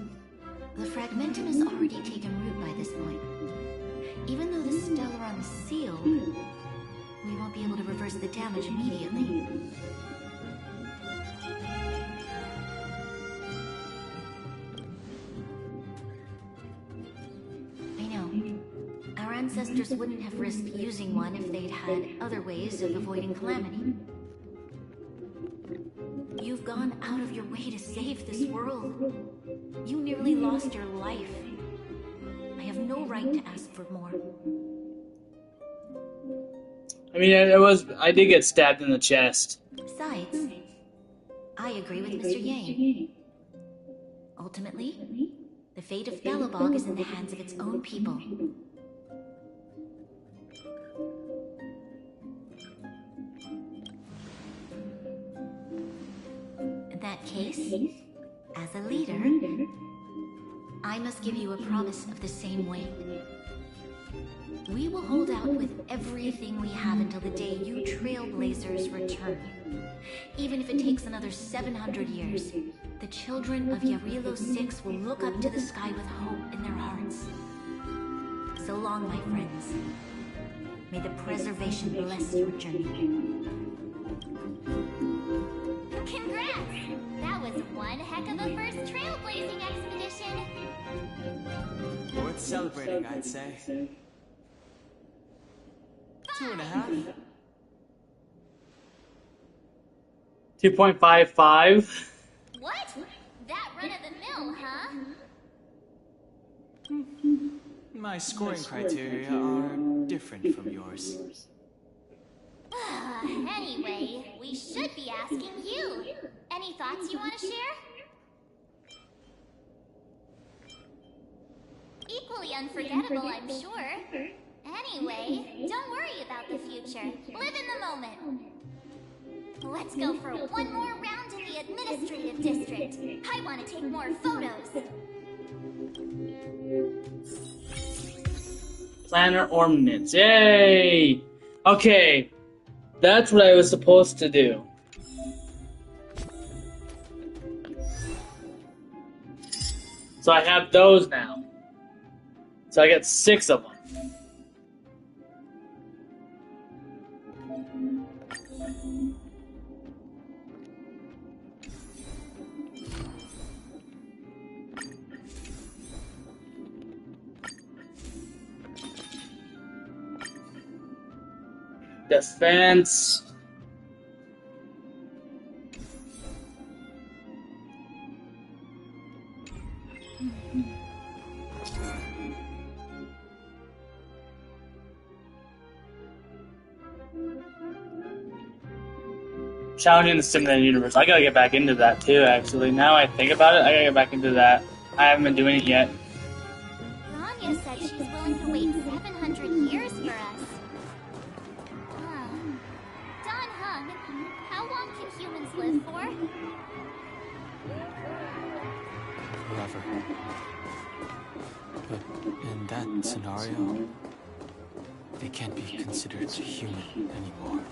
the fragmentum has already taken root by this point. Even though the Stellaron is sealed, we won't be able to reverse the damage immediately. I know. Our ancestors wouldn't have risked using one if they'd had other ways of avoiding calamity. You've gone out of your way to save this world. You nearly lost your life. I have no right to ask for more. I mean, I did get stabbed in the chest. Besides, I agree with Mr. Yang. Ultimately, the fate of Belobog is in the hands of its own people. In that case, as a leader, I must give you a promise of the same weight. We will hold out with everything we have until the day you Trailblazers return. Even if it takes another 700 years, the children of Yarilo 6 will look up to the sky with hope in their hearts. So long, my friends. May the preservation bless your journey. Congrats! That was one heck of a first trailblazing expedition. Worth celebrating, I'd say. 2.5. 2.55. What? That run of the mill, huh? My scoring criteria are different from yours. Anyway, we should be asking you. Any thoughts you want to share? Equally unforgettable, I'm sure. Anyway, don't worry about the future. Live in the moment. Let's go for one more round in the administrative district. I want to take more photos. Planner ornaments. Yay! Okay. That's what I was supposed to do. So I have those now. So I get 6 of them. Defense. Challenging the simulated universe. I gotta get back into that too, actually. Now I think about it, I gotta get back into that. I haven't been doing it yet. Rania said she's willing to wait 700 years for us. Don Hung, how long can humans live for? Forever. But in that scenario, they can't be considered human anymore.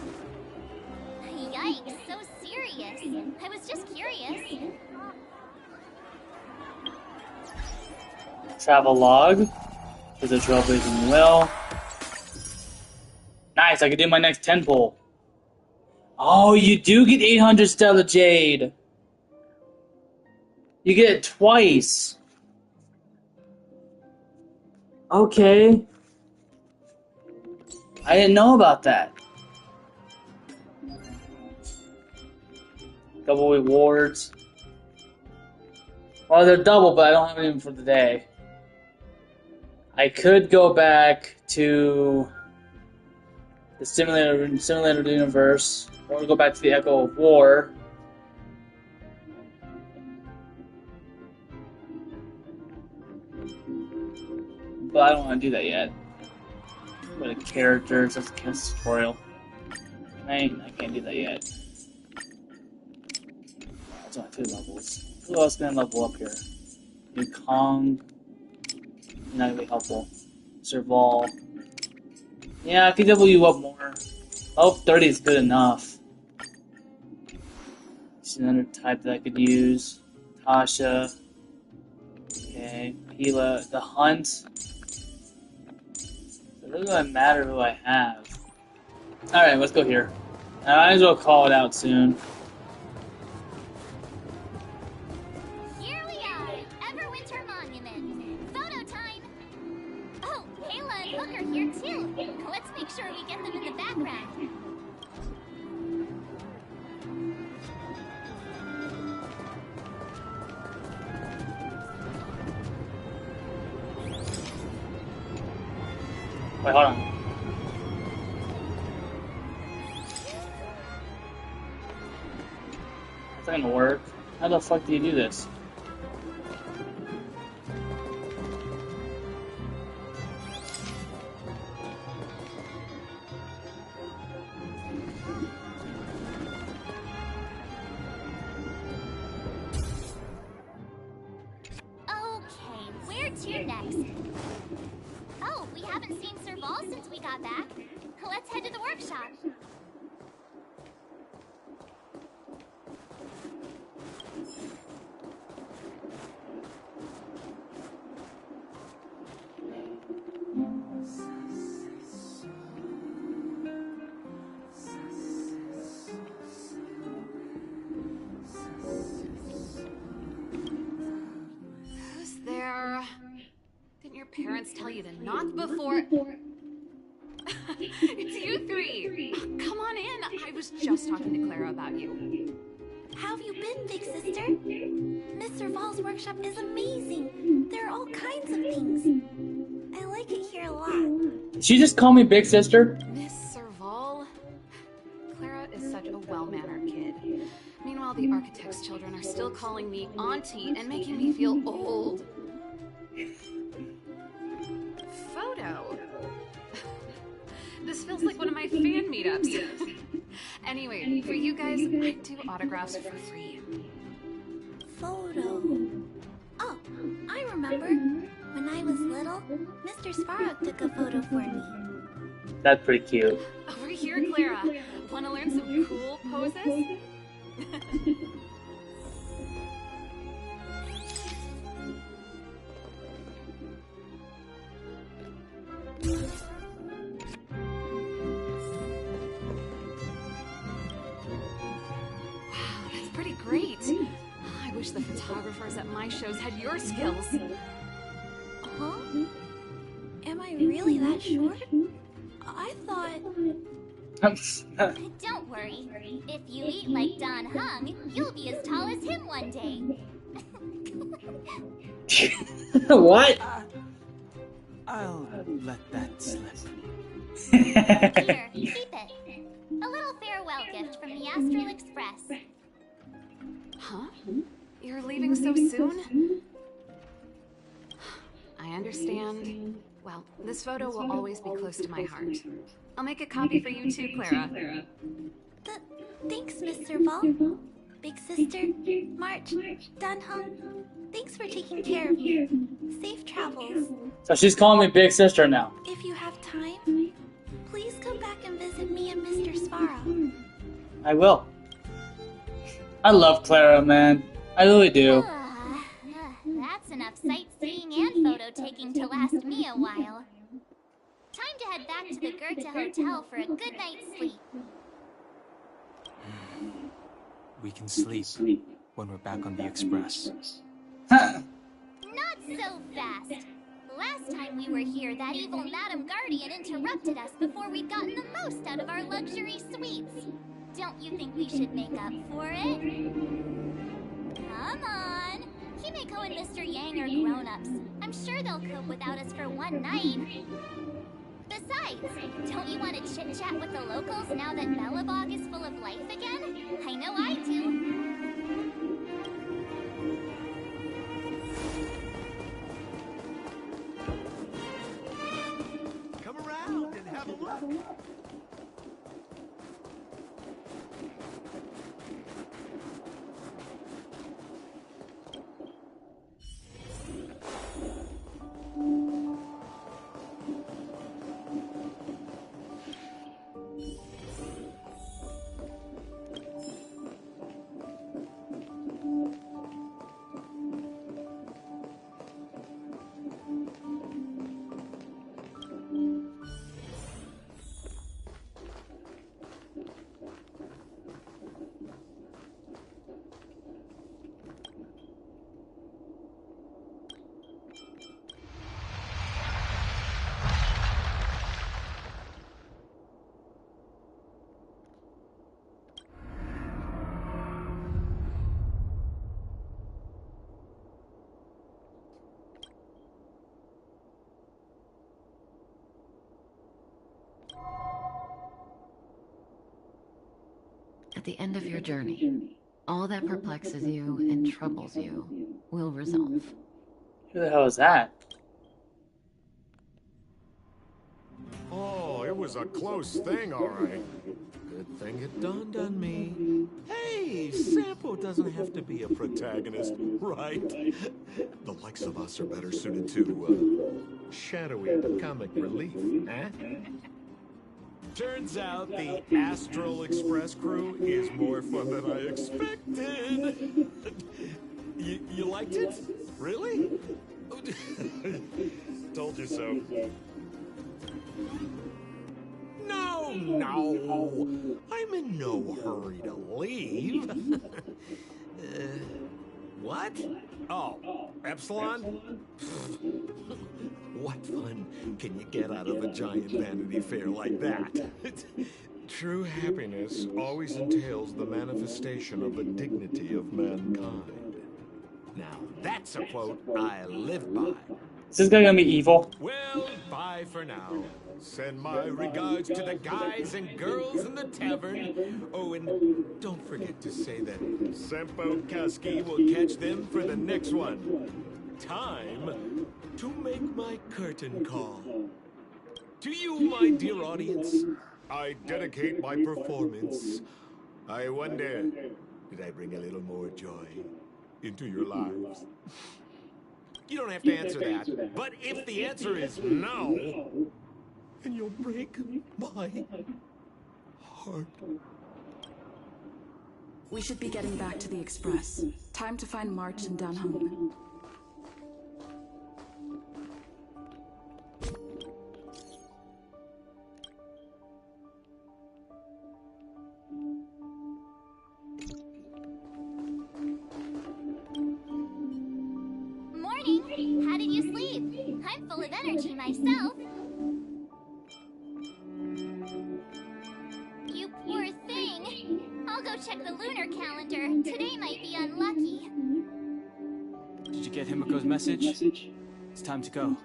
Yikes, so serious. I was just curious. Travel log. There's a trailblazing will. Nice. Nice, I can do my next 10 pull. Oh, you do get 800 Stellar Jade. You get it twice. Okay. I didn't know about that. Double rewards. Well, they're double, but I don't have any for the day. I could go back to the simulator universe, or go back to the Echo of War. But I don't want to do that yet. Go to characters, that's the tutorial. I can't do that yet. That's only 2 levels. Who else can I level up here? New Kong. Not gonna be helpful. Serval. Yeah, I could double you up more. Oh, 30 is good enough. It's another type that I could use. Tasha. Okay. Hila. The Hunt. It doesn't really matter who I have. Alright, let's go here. I might as well call it out soon. Here we are, Everwinter Monument. Photo time! Oh, Kayla and Hook are here too. Let's make sure we get them in the background. Wait, hold on. That's not gonna work. How the fuck do you do this? Okay, where to next? Oh, we haven't seen Serval since we got back. Let's head to the workshop. Who's there? Didn't your parents tell you to knock before? It's you three. Oh, come on in. I was just talking to Clara about you. How have you been, big sister? Mr. Val's workshop is amazing. There are all kinds of things. I like it here a lot. Did she just call me big sister? Miss Serval? Clara is such a well-mannered kid. Meanwhile, the architect's children are still calling me auntie and making me feel old. Photo? This feels like one of my fan meetups. Anyway, for you guys, I do autographs for free. Photo. Oh, I remember. When I was little, Mr. Sparrow took a photo for me. That's pretty cute. Over here, Clara. Want to learn some cool poses? Wow, that's pretty great. I wish the photographers at my shows had your skills. Huh? Am I really that short? I thought... Don't worry. If you eat like Don Hung, you'll be as tall as him one day. What? I'll let that slip. Here, keep it. A little farewell gift from the Astral Express. Huh? You're leaving so soon? I understand. Well, this photo will always be close to my heart. I'll make a copy for you too, Clara. Thanks, Mr. Val. Big sister, March, Dunham, thanks for taking care of me. Safe travels. So she's calling me big sister now. If you have time, please come back and visit me and Mr. Sparrow. I will. I love Clara, man. I really do. That's enough sightseeing and photo taking to last me a while. time to head back to the Goethe Hotel for a good night's sleep. We can sleep when we're back on the Express. Not so fast. Last time we were here, that evil Madam Guardian interrupted us before we'd gotten the most out of our luxury suites. Don't you think we should make up for it? Come on. Himeko and Mr. Yang are grown-ups. I'm sure they'll cope without us for one night. Besides, don't you want to chit-chat with the locals now that Belobog is full of life again? I know I do. Come around and have a look. At the end of your journey, all that perplexes you and troubles you will resolve. Who the hell is that? Oh, it was a close thing, all right. Good thing it dawned on me. Hey, Sampo doesn't have to be a protagonist, right? The likes of us are better suited to, shadowy comic relief, eh? Turns out the Astral Express crew is more fun than I expected. You liked it? Really? Told you so. No. I'm in no hurry to leave. What? Oh, Epsilon? What fun can you get out of a giant Vanity Fair like that? True happiness always entails the manifestation of the dignity of mankind. Now, that's a quote I live by. Is this guy gonna be evil? Well, bye for now. Send my regards to the guys and girls in the tavern. Oh, and don't forget to say that Sempo Kaski will catch them for the next one. Time to make my curtain call. To you, my dear audience, I dedicate my performance. I wonder, did I bring a little more joy into your lives? You don't have to answer that, but if the answer is no, then you'll break my heart. We should be getting back to the Express. Time to find March and Dunham. Morning! How did you sleep? I'm full of energy myself. You poor thing. I'll go check the lunar calendar. Today might be unlucky. Did you get Himiko's message? It's time to go.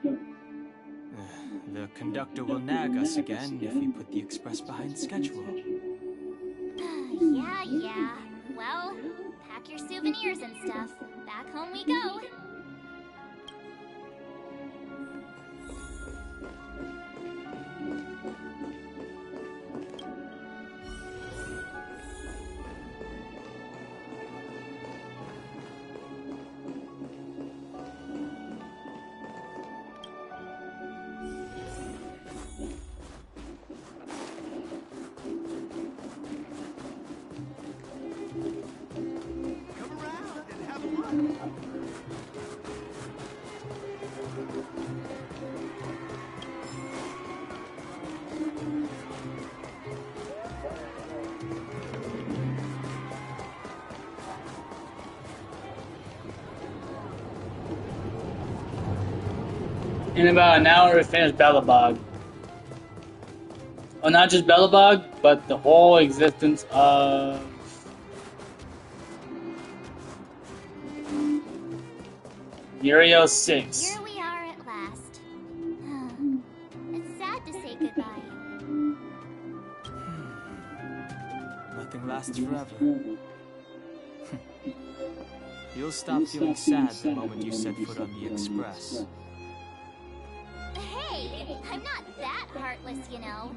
The conductor will nag us again if we put the Express behind schedule. Yeah. Well, pack your souvenirs and stuff. Back home we go. In about an hour, we finish Bellabog. Oh, not just Bellabog, but the whole existence of Uriel 6. Here we are at last. It's sad to say goodbye. Nothing lasts forever. You'll stop feeling sad the moment you set foot on the Express. Hey, I'm not that heartless, you know.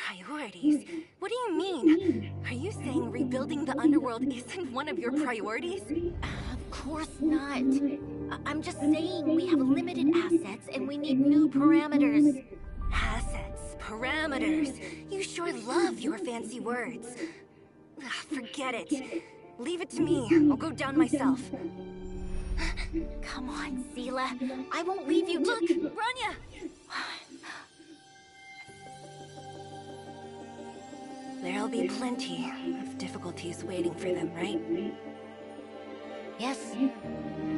Priorities? What do you mean? Are you saying rebuilding the underworld isn't one of your priorities? Of course not. I'm just saying we have limited assets and we need new parameters. Assets, parameters. You sure love your fancy words. Ugh, forget it. Leave it to me. I'll go down myself. Come on, Seela. I won't leave you to— Look, Rania! There'll be plenty of difficulties waiting for them, right? Yes.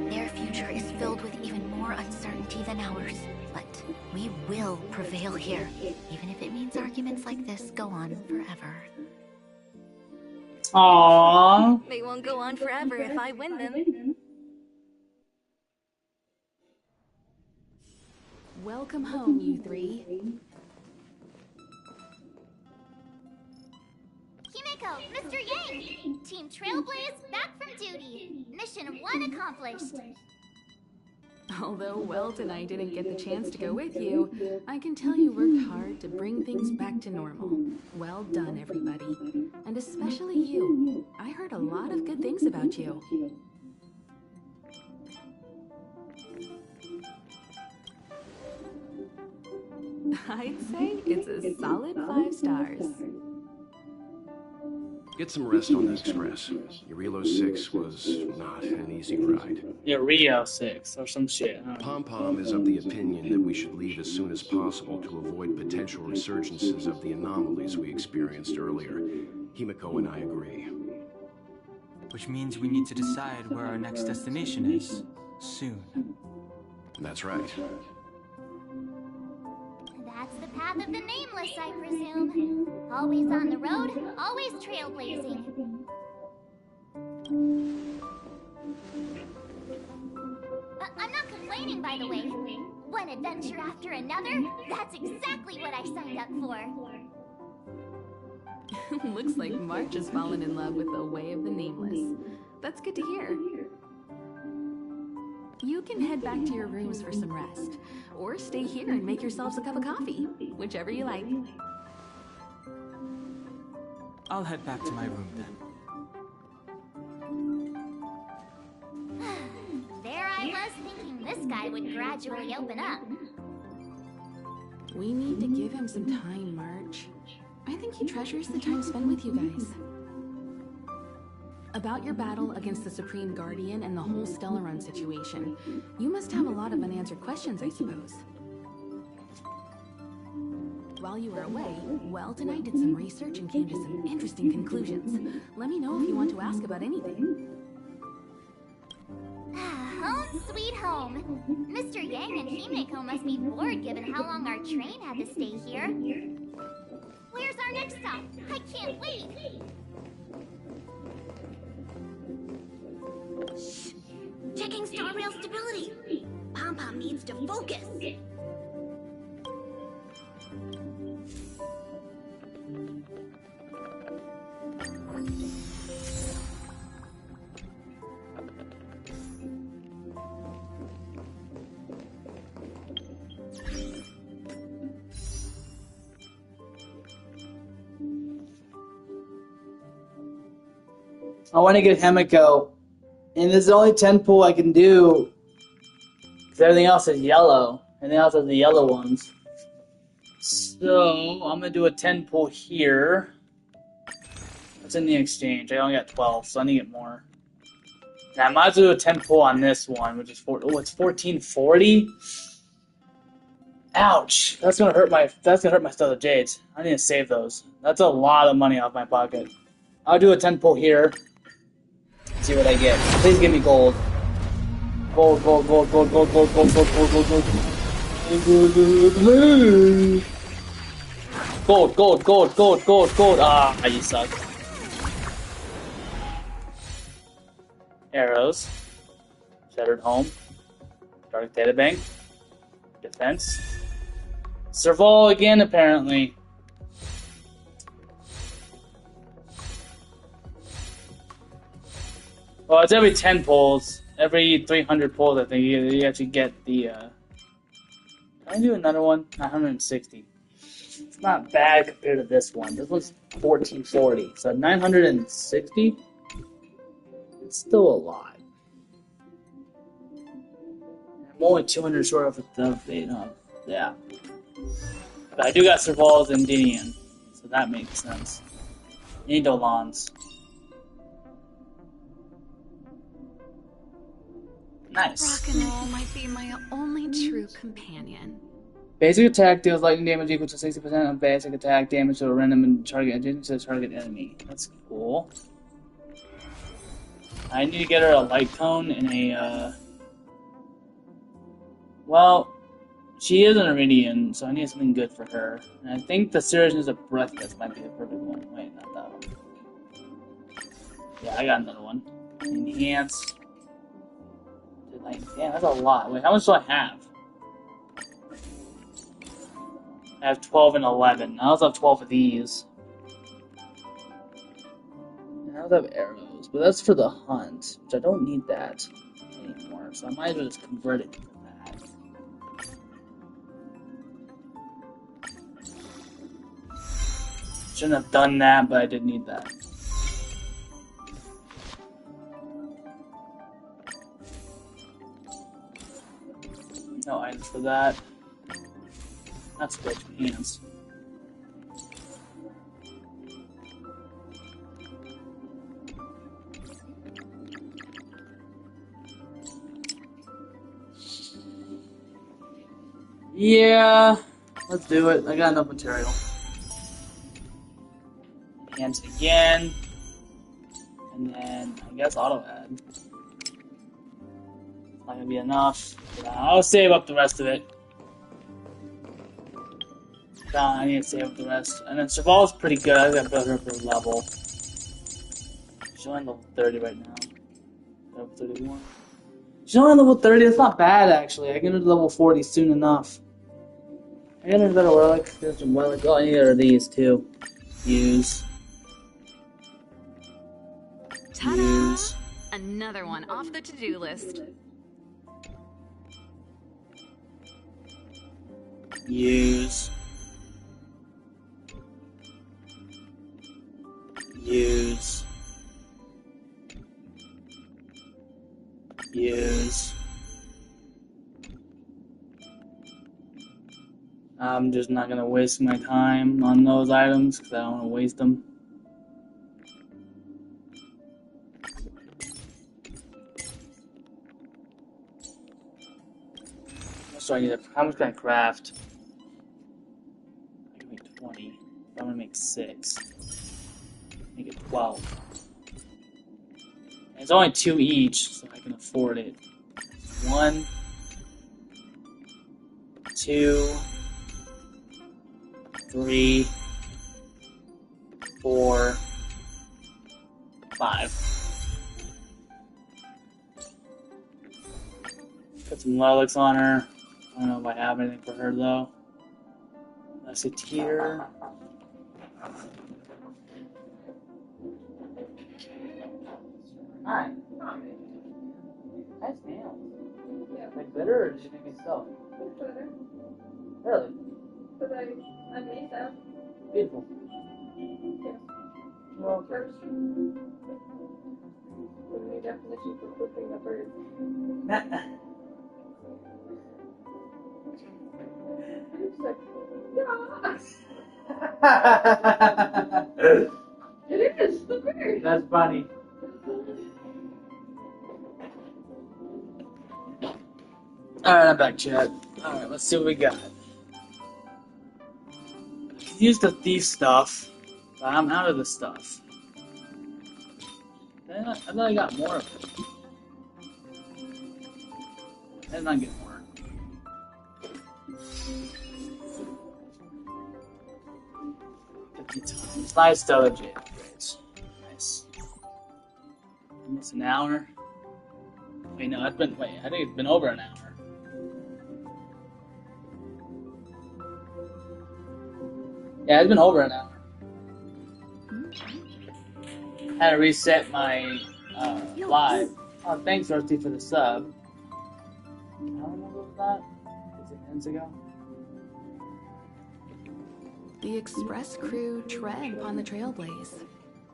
Their future is filled with even more uncertainty than ours. But we will prevail here, even if it means arguments like this go on forever. Aww. They won't go on forever if I win them. Welcome home, you three. Himeko, Mr. Yang! Team Trailblaze back from duty. Mission 1 accomplished. Although Welt and I didn't get the chance to go with you, I can tell you worked hard to bring things back to normal. Well done, everybody. And especially you. I heard a lot of good things about you. I'd say it's a solid 5 stars. Get some rest on the Express. Urilo 6 was not an easy ride. Yeah, Rio 6 or some shit. Huh? Pom-Pom is of the opinion that we should leave as soon as possible to avoid potential resurgences of the anomalies we experienced earlier. Himeko and I agree. Which means we need to decide where our next destination is. Soon. That's right. That's the path of the Nameless, I presume. Always on the road, always trailblazing. I'm not complaining, by the way. One adventure after another, that's exactly what I signed up for. Looks like March has fallen in love with the way of the Nameless. That's good to hear. You can head back to your rooms for some rest, or stay here and make yourselves a cup of coffee, whichever you like. I'll head back to my room then. There I was thinking this guy would gradually open up. We need to give him some time, March. I think he treasures the time spent with you guys. About your battle against the Supreme Guardian and the whole Stellaron situation, you must have a lot of unanswered questions, I suppose. While you were away, Welt and I did some research and came to some interesting conclusions. Let me know if you want to ask about anything. Home sweet home. Mr. Yang and Himeko must be bored given how long our train had to stay here. Where's our next stop? I can't wait! Shh. Checking star rail stability. Pom-Pom needs to focus. I want to get Himeko. And this is the only 10 pull I can do. Because everything else is yellow. Everything else is the yellow ones. So, I'm going to do a 10 pull here. What's in the exchange? I only got 12, so I need to get more. And I might as well do a 10 pull on this one, which is it's 1440. Ouch! That's gonna hurt my Stellar Jades. I need to save those. That's a lot of money off my pocket. I'll do a 10 pull here. See what I get. Please give me gold. gold, gold, gold, gold, gold, gold, gold, gold, gold, gold, gold. Gold, gold, gold, gold, gold, gold. Ah, you suck. Arrows. Shattered home. Dark data bank. Defense. Serval again, apparently. Well, it's every 10 pulls. Every 300 pulls, I think, you actually get the, Can I do another one? 960. It's not bad compared to this one. This one's 1440. So 960? It's still a lot. I'm only 200 short of the, yeah. But I do got Servals and Dinian, so that makes sense. Need Dolans. Nice. Rock and roll might be my only true companion. Basic attack deals lightning damage equal to 60% of basic attack damage to a random target adjacent to the target enemy. That's cool. I need to get her a light cone and a, Well, she is an Iridian, so I need something good for her. And I think the Surgeons of Breathless might be the perfect one. Wait, not that one. Yeah, I got another one. Enhance. Damn, that's a lot. Wait, how much do I have? I have 12 and 11. I also have 12 of these. And I also have arrows, but that's for the hunt, which I don't need that anymore, so I might as well just convert it to that. Shouldn't have done that, but I did need that. No items for that. That's good pants. Yeah, let's do it. I got enough material. Hands again. And then I guess auto add. Not gonna be enough. I'll save up the rest of it. I need to save up the rest. And then Serval's pretty good. I gotta build her up her level. She's only level 30 right now. Level 31. She's only level 30. That's not bad, actually. I can get her to level 40 soon enough. I got a better relic. There's some relic. Oh, I need her these too. Use. Ta-da! Use. Another one off the to-do list. Use. Use. Use. I'm just not gonna waste my time on those items because I don't want to waste them. So I need a, how much can I craft? I can make 20. I'm gonna make 6. Make it 12. And it's only 2 each, so I can afford it. 1, 2, 3, 4, 5. Put some relics on her. I don't know if I have anything for her though. Let's sit here. Hi. Nice nails. Yeah. Like glitter, or did you make it yourself? Glitter. Really? But I made them. Beautiful. Yes. Well, first. The new definition for flipping the bird. It is the bird. That's funny. Alright, I'm back, chat. Alright, let's see what we got. Use the thief stuff, but I'm out of the stuff. I thought I got more of it. That's not gonna work. Five still legit. Great. Nice. Almost an hour. Wait, no, I think it's been over an hour. Yeah, it's been over an hour. I had to reset my live. Oh, thanks, Rusty, for the sub. I don't know what was that. Was it minutes ago? The Express crew tread upon the trailblaze.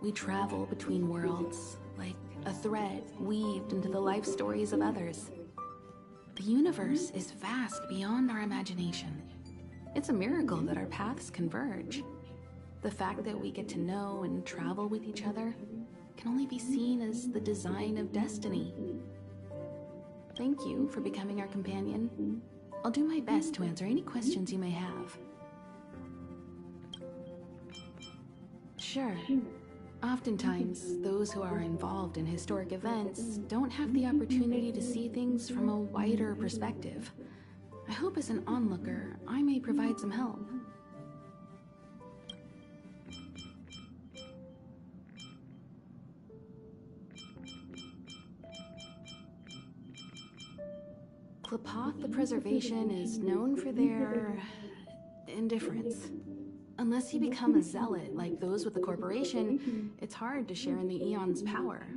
We travel between worlds, like a thread weaved into the life stories of others. The universe is vast beyond our imagination. It's a miracle that our paths converge. The fact that we get to know and travel with each other can only be seen as the design of destiny. Thank you for becoming our companion. I'll do my best to answer any questions you may have. Sure. Oftentimes, those who are involved in historic events don't have the opportunity to see things from a wider perspective. I hope as an onlooker, I may provide some help. Klapoth the Preservation is known for their indifference. Unless you become a zealot like those with the corporation, it's hard to share in the Eon's power.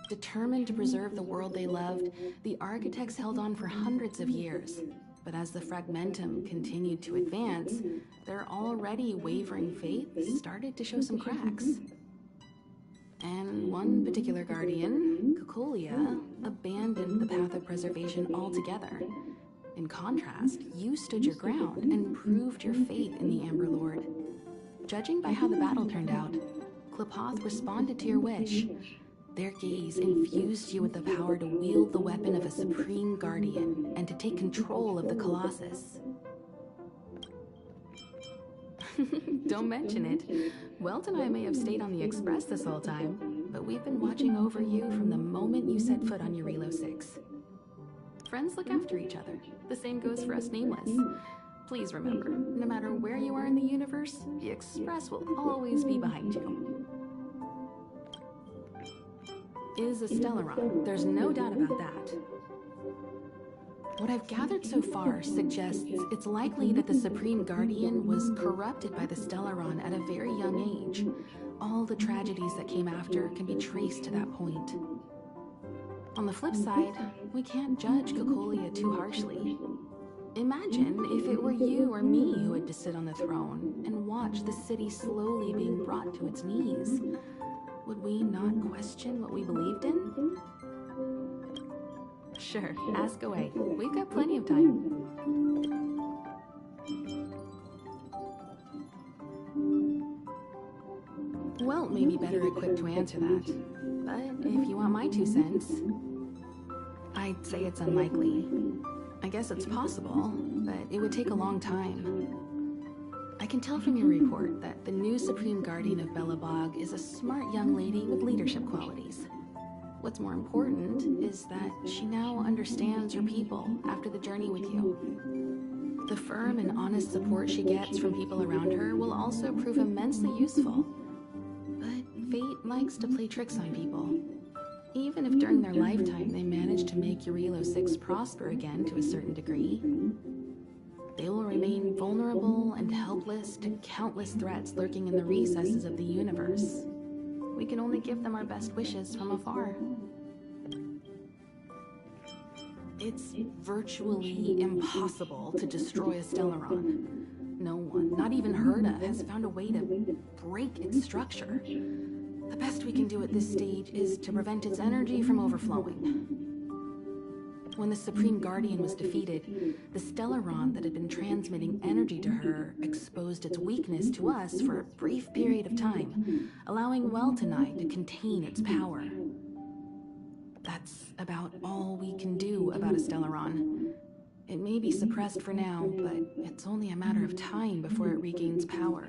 Determined to preserve the world they loved, the architects held on for hundreds of years. But as the fragmentum continued to advance, their already wavering faith started to show some cracks. And one particular guardian, Cocolia, abandoned the path of preservation altogether. In contrast, you stood your ground and proved your faith in the Amber Lord. Judging by how the battle turned out, Klapoth responded to your wish. Their gaze infused you with the power to wield the weapon of a supreme guardian and to take control of the Colossus. Don't mention it. Welt and I may have stayed on the Express this whole time, but we've been watching over you from the moment you set foot on Eurilo 6. Friends look after each other. The same goes for us Nameless. Please remember, no matter where you are in the universe, the Express will always be behind you. Is a Stellaron. There's no doubt about that. What I've gathered so far suggests it's likely that the Supreme Guardian was corrupted by the Stellaron at a very young age. All the tragedies that came after can be traced to that point. On the flip side, we can't judge Cocolia too harshly. Imagine if it were you or me who had to sit on the throne and watch the city slowly being brought to its knees. Would we not question what we believed in? Sure, ask away. We've got plenty of time. Welt may be better equipped to answer that. But if you want my 2 cents, I'd say it's unlikely. I guess it's possible, but it would take a long time. I can tell from your report that the new Supreme Guardian of Belobog is a smart young lady with leadership qualities. What's more important is that she now understands your people after the journey with you. The firm and honest support she gets from people around her will also prove immensely useful. But fate likes to play tricks on people. Even if during their lifetime they manage to make Eurilo 6 prosper again to a certain degree, they will remain vulnerable and helpless to countless threats lurking in the recesses of the universe. We can only give them our best wishes from afar. It's virtually impossible to destroy a Stellaron. No one, not even Herda, has found a way to break its structure. The best we can do at this stage is to prevent its energy from overflowing. When the Supreme Guardian was defeated, the Stellaron that had been transmitting energy to her exposed its weakness to us for a brief period of time, allowing Welt and I to contain its power. That's about all we can do about a Stellaron. It may be suppressed for now, but it's only a matter of time before it regains power.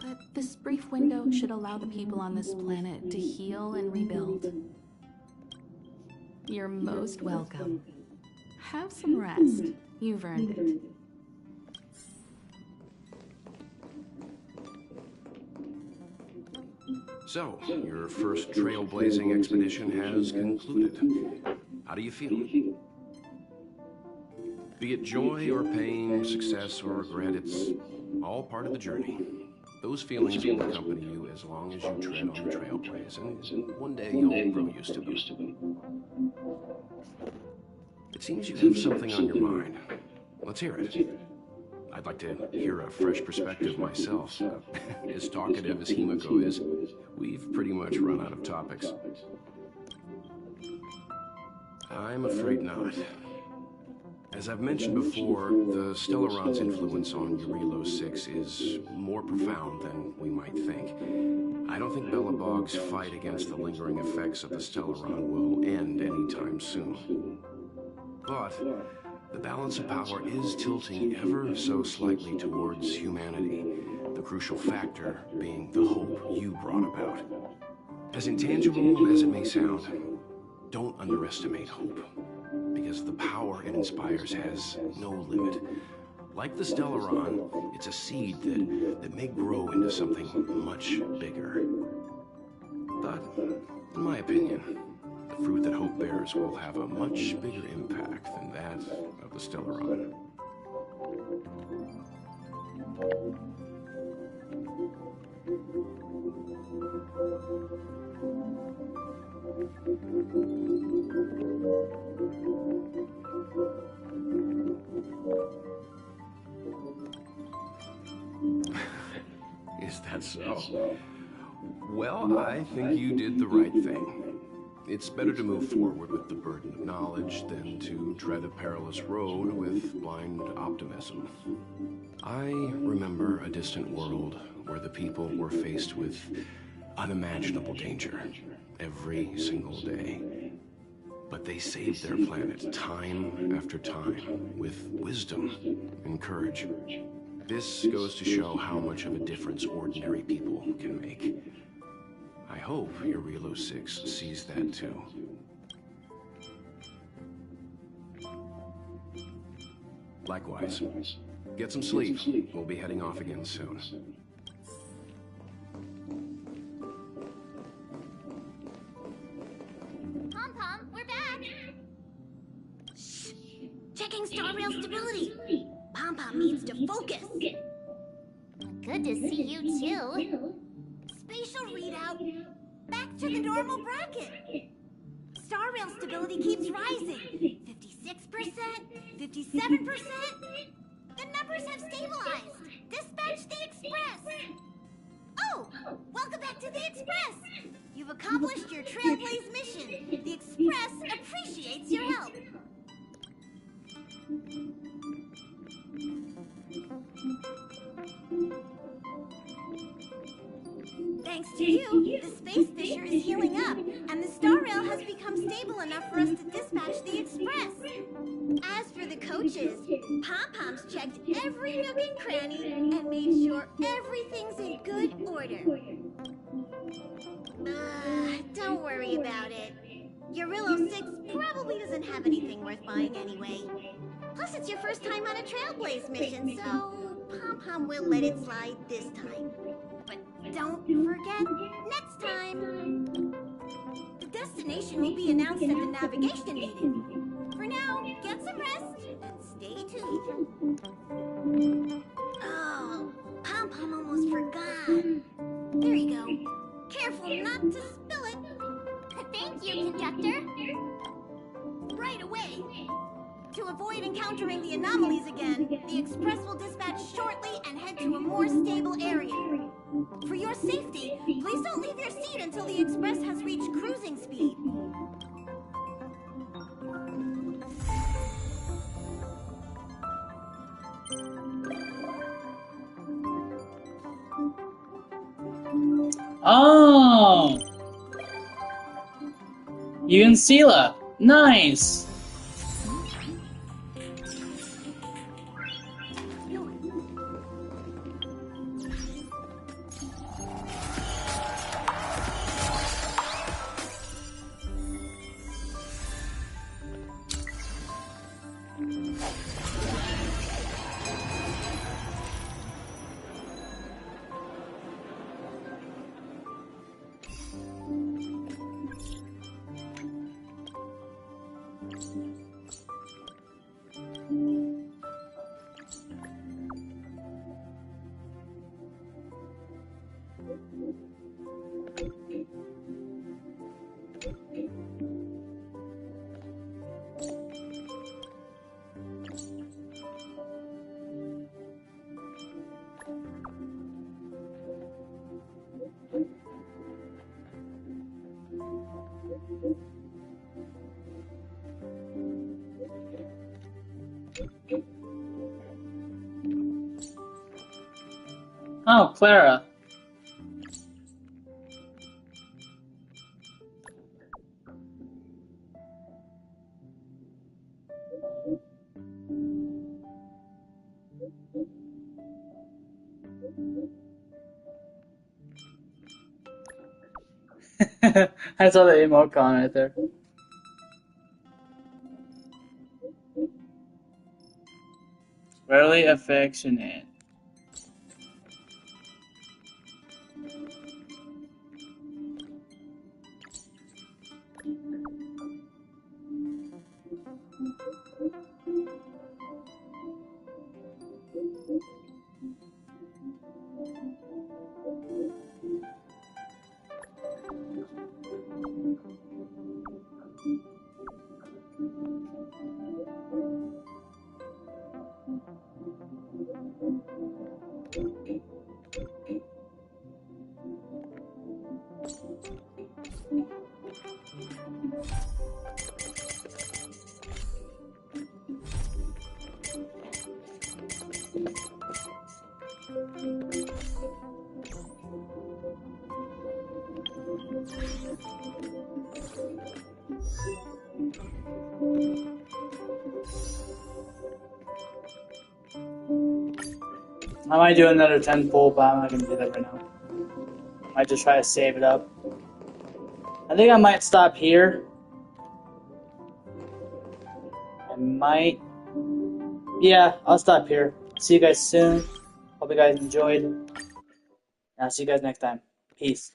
But this brief window should allow the people on this planet to heal and rebuild. Your You're most welcome. Have some rest. You've earned it. So, your first trailblazing expedition has concluded. How do you feel? Be it joy or pain, success or regret, it's all part of the journey. Those feelings will accompany you as long as you tread on the trailblaze, and one day you'll grow used to them. It seems you have something on your mind. Let's hear it. I'd like to hear a fresh perspective myself. As talkative as Himiko is, we've pretty much run out of topics. I'm afraid not. As I've mentioned before, the Stellaron's influence on Eurilo 6 is more profound than we might think. I don't think Belobog's fight against the lingering effects of the Stellaron will end anytime soon. But the balance of power is tilting ever so slightly towards humanity, the crucial factor being the hope you brought about. As intangible as it may sound, don't underestimate hope, because the power it inspires has no limit. Like the Stellaron, it's a seed that may grow into something much bigger. But, in my opinion, the fruit that hope bears will have a much bigger impact than that of the Stellaron. Is that so? Well, I think you did the right thing. It's better to move forward with the burden of knowledge than to tread a perilous road with blind optimism. I remember a distant world where the people were faced with unimaginable danger every single day. But they saved their planet time after time with wisdom and courage. This goes to show how much of a difference ordinary people can make. I hope Eurilo 6 sees that too. Likewise. Get some sleep. We'll be heading off again soon. Pom-Pom, we're back! Shh! Checking star rail stability! Pom-Pom needs to focus! Good to see you too. Spatial readout! Back to the normal bracket! Star rail stability keeps rising! 56%, 57%! The numbers have stabilized! Dispatch the Express! Oh! Welcome back to the Express! You've accomplished your Trailblaze mission! The Express appreciates your help! Thanks to you, the Space Fisher is healing up, and the Star Rail has become stable enough for us to dispatch the Express. As for the coaches, Pom-Pom's checked every nook and cranny and made sure everything's in good order. Don't worry about it. Eurilo 6 probably doesn't have anything worth buying anyway. Plus, it's your first time on a Trailblaze mission, so Pom-Pom will let it slide this time. But don't forget, next time! The destination will be announced at the navigation meeting. For now, get some rest and stay tuned. Oh, Pom-Pom almost forgot. There you go. Careful not to spill it. Thank you, conductor. Right away. To avoid encountering the anomalies again, the Express will dispatch shortly and head to a more stable area. For your safety, please don't leave your seat until the Express has reached cruising speed. Oh! You and Sela. Nice! Oh, Clara. I saw the emote right there. Rarely affectionate. I might do another 10 pull, but I'm not gonna do that right now. I might just try to save it up. I think I might stop here. I might. Yeah, I'll stop here. See you guys soon. Hope you guys enjoyed. And I'll see you guys next time. Peace.